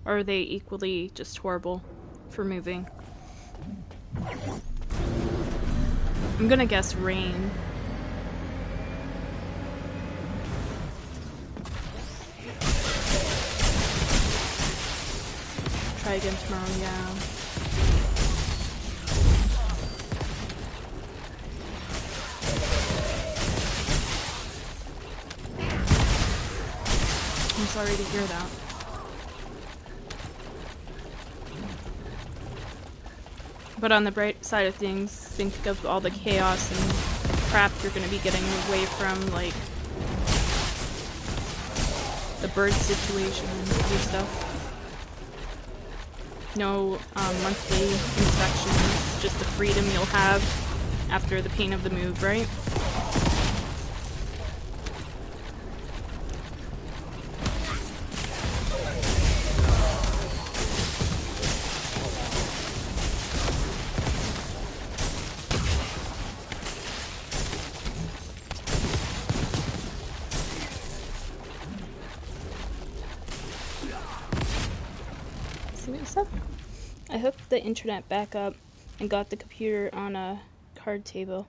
Or are they equally just horrible for moving? I'm gonna guess rain. Try again tomorrow, yeah. I'm sorry to hear that. But on the bright side of things, think of all the chaos and crap you're going to be getting away from, like the bird situation and other stuff. No monthly inspections, just the freedom you'll have after the pain of the move, right? I hooked the internet back up and got the computer on a card table.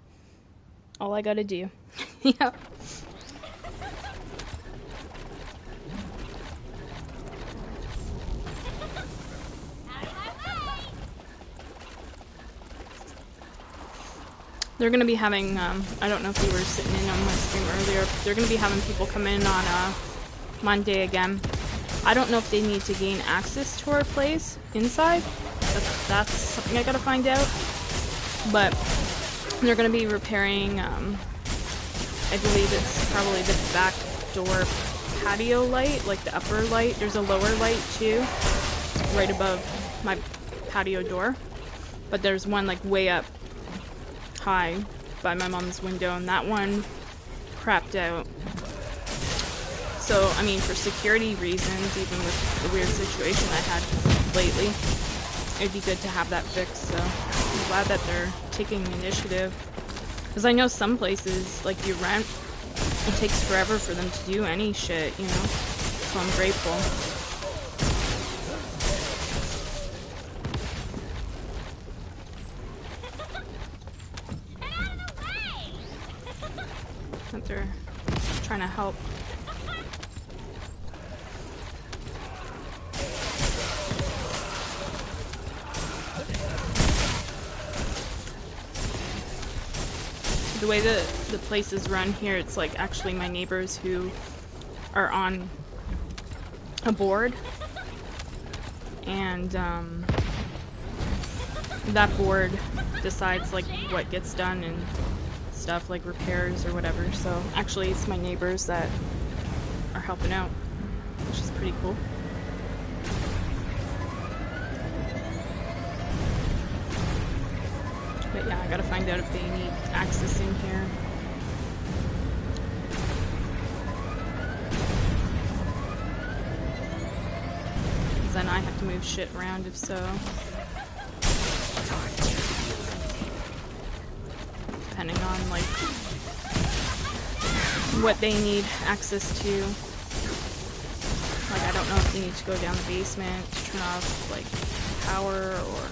All I gotta do. Yeah. They're gonna be having, I don't know if you were sitting in on my stream earlier, they're gonna be having people come in on Monday again. I don't know if they need to gain access to our place inside. That's something I gotta find out. But they're gonna be repairing, I believe it's probably the back door patio light, like the upper light. There's a lower light too, right above my patio door. But there's one like way up high by my mom's window, and that one crapped out. So, I mean, for security reasons, even with the weird situation I had lately, it'd be good to have that fixed, so I'm glad that they're taking initiative. Because I know some places, like you rent, it takes forever for them to do any shit, you know? So I'm grateful. That they're trying to help. The way the place is run here, it's like actually my neighbors who are on a board, and that board decides like what gets done and stuff, like repairs or whatever. So actually it's my neighbors that are helping out, which is pretty cool. But yeah, I gotta find out if they need access in here. Because then I have to move shit around if so. Depending on like what they need access to. Like I don't know if they need to go down the basement to turn off like power, or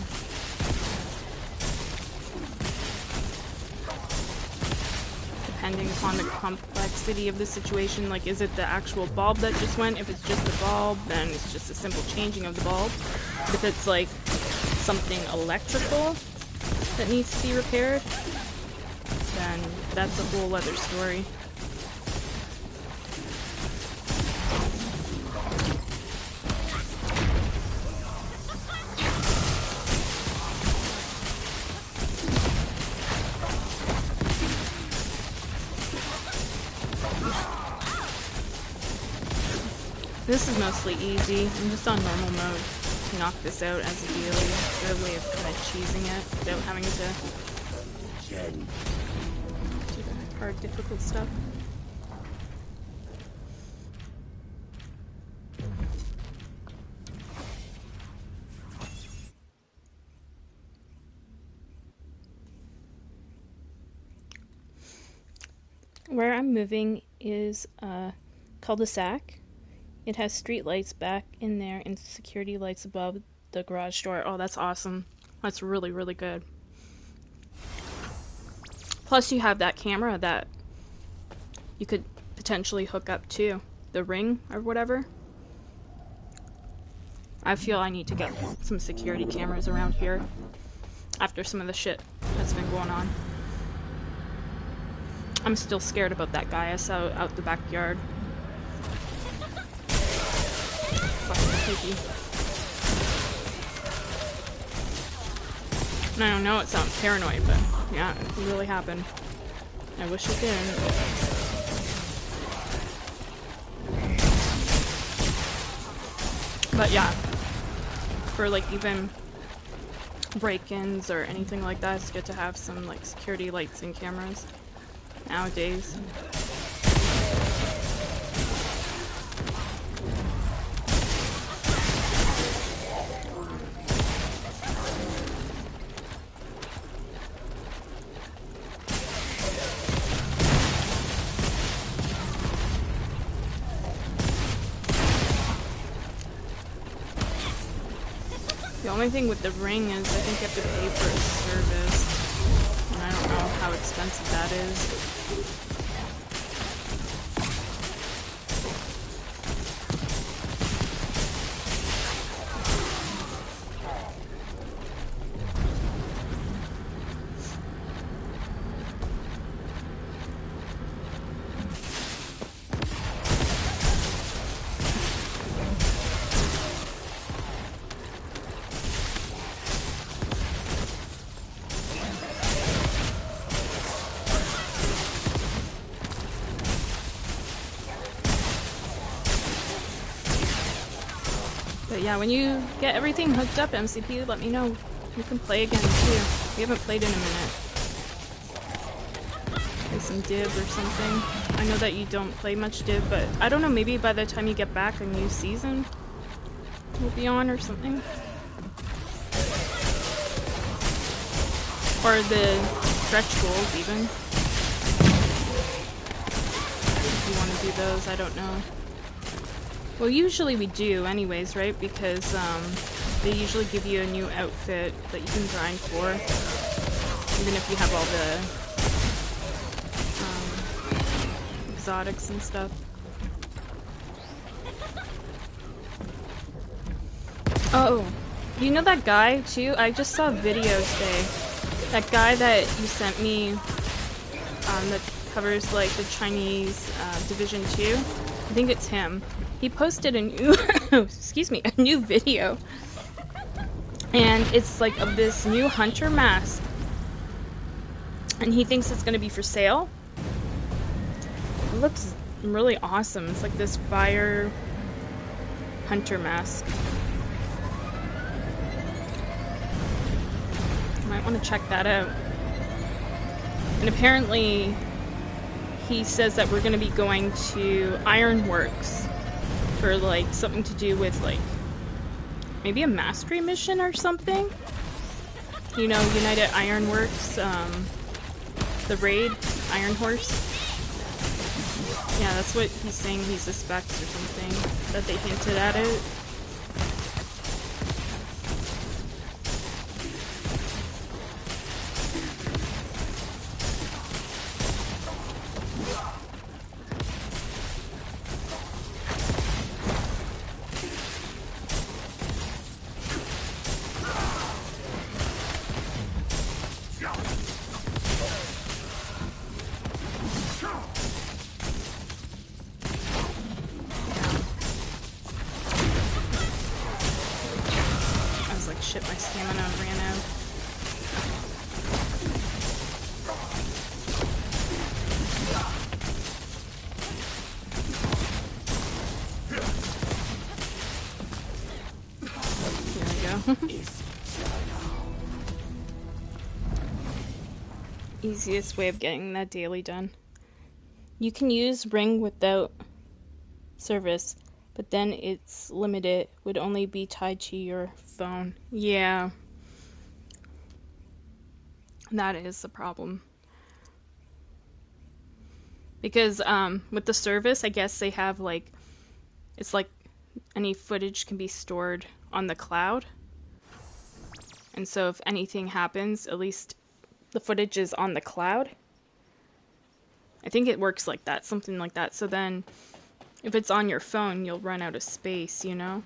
depending upon the complexity of the situation, like is it the actual bulb that just went? If it's just the bulb, then it's just a simple changing of the bulb. But if it's like something electrical that needs to be repaired, then that's a whole other story. This is mostly easy. I'm just on normal mode to knock this out as a daily. Their way of kind of cheesing it without having to do the hard, difficult stuff. Where I'm moving is a cul-de-sac. It has street lights back in there and security lights above the garage door. Oh, that's awesome. That's really, really good. Plus you have that camera that you could potentially hook up to the Ring or whatever. I feel I need to get some security cameras around here after some of the shit that's been going on. I'm still scared about that guy I saw out the backyard. Fucking creepy. And I don't know, it sounds paranoid, but yeah, it really happened. I wish it didn't. But yeah, for like even break-ins or anything like that, it's good to have some like security lights and cameras nowadays. The only thing with the Ring is I think you have to pay for a service. And I don't know how expensive that is. But yeah, when you get everything hooked up, MCP, let me know. We can play again too. We haven't played in a minute. Play some Div or something. I know that you don't play much Div, but I don't know, maybe by the time you get back a new season will be on or something. Or the stretch goals even. If you want to do those, I don't know. Well, usually we do anyways, right? Because they usually give you a new outfit that you can grind for. Even if you have all the exotics and stuff. Oh, you know that guy too? I just saw a video today. That guy that you sent me that covers like the Chinese Division 2. I think it's him. He posted a new, excuse me, a new video, and it's like of this new hunter mask, and he thinks it's gonna be for sale. It looks really awesome. It's like this fire hunter mask. You might want to check that out. And apparently, he says that we're gonna be going to Ironworks for like something to do with like maybe a mastery mission or something. You know, United Ironworks, the raid, Iron Horse. Yeah, that's what he's saying he suspects or something, that they hinted at it. Shit, my stamina ran out. There we go. Easiest way of getting that daily done. You can use Ring without service, but then it's limited, would only be tied to your phone. Yeah, that is the problem. Because with the service, I guess they have like, it's like any footage can be stored on the cloud. And so if anything happens, at least the footage is on the cloud. I think it works like that, something like that. So then if it's on your phone, you'll run out of space, you know?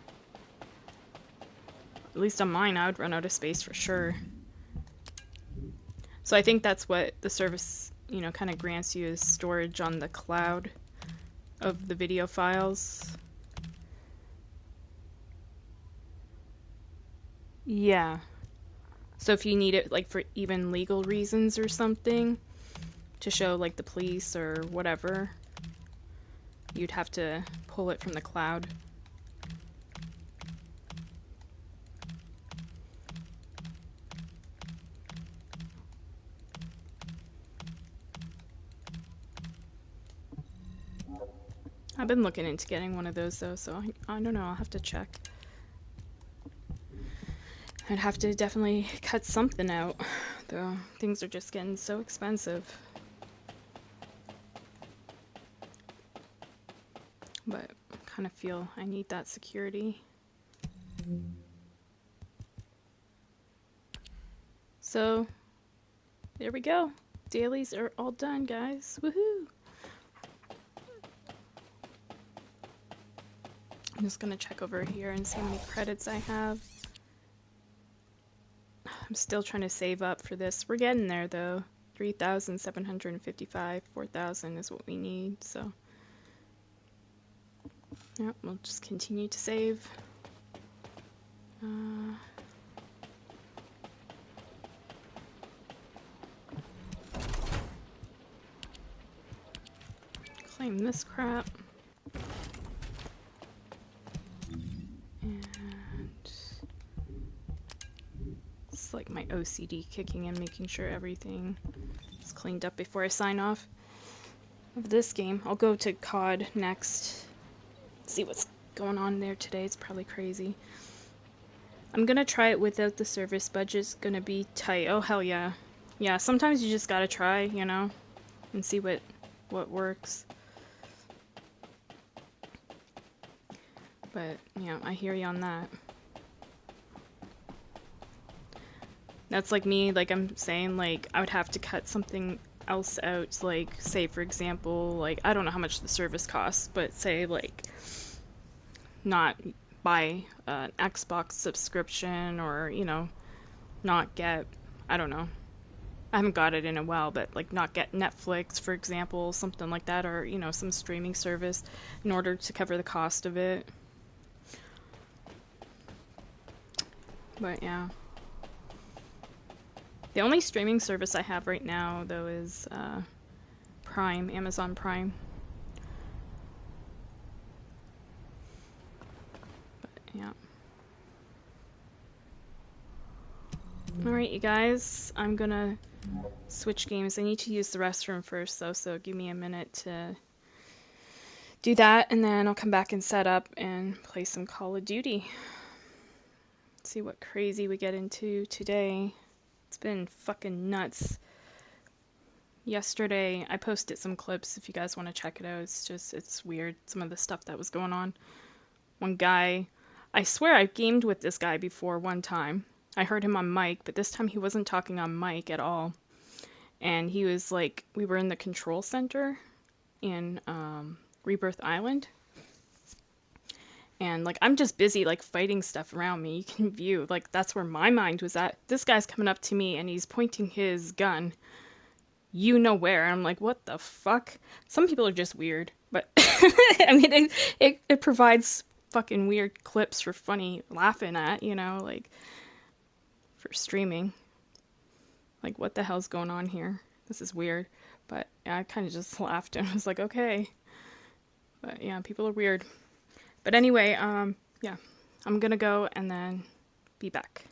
At least on mine, I would run out of space for sure. So I think that's what the service, you know, kind of grants you, is storage on the cloud of the video files. Yeah. So if you need it like for even legal reasons or something, to show like the police or whatever, you'd have to pull it from the cloud. I've been looking into getting one of those though, so I don't know, I'll have to check. I'd have to definitely cut something out, though. Things are just getting so expensive. But I kind of feel I need that security. So, there we go. Dailies are all done, guys. Woohoo! I'm just gonna check over here and see how many credits I have. I'm still trying to save up for this. We're getting there, though. 3,755. 4,000 is what we need, so... yeah, we'll just continue to save. Claim this crap. And it's like my OCD kicking in, making sure everything is cleaned up before I sign off of this game. I'll go to COD next. See what's going on there today. It's probably crazy. I'm gonna try it without the service. Budget's gonna be tight. Oh hell yeah. Yeah, sometimes you just gotta try, you know, and see what works. But yeah, I hear you on that. That's like me, like I'm saying, like I would have to cut something else out, like say for example, like I don't know how much the service costs, but say like not buy an Xbox subscription, or you know, not get, I don't know, I haven't got it in a while, but like not get Netflix, for example, something like that, or you know, some streaming service in order to cover the cost of it. But yeah. The only streaming service I have right now, though, is Prime, Amazon Prime. But yeah. Alright, you guys, I'm gonna switch games. I need to use the restroom first, though, so give me a minute to do that, and then I'll come back and set up and play some Call of Duty. See what crazy we get into today. It's been fucking nuts. Yesterday, I posted some clips if you guys want to check it out. It's weird, some of the stuff that was going on. One guy, I swear I gamed with this guy before one time. I heard him on mic, but this time he wasn't talking on mic at all. And he was like, we were in the control center in Rebirth Island. And like I'm just busy like fighting stuff around me. You can view, like that's where my mind was at. This guy's coming up to me and he's pointing his gun, you know where. I'm like, what the fuck? Some people are just weird, but I mean it provides fucking weird clips for funny laughing at, you know, like for streaming. Like, what the hell's going on here? This is weird. But yeah, I kind of just laughed and was like, okay. But yeah, people are weird. But anyway, yeah, I'm gonna go and then be back.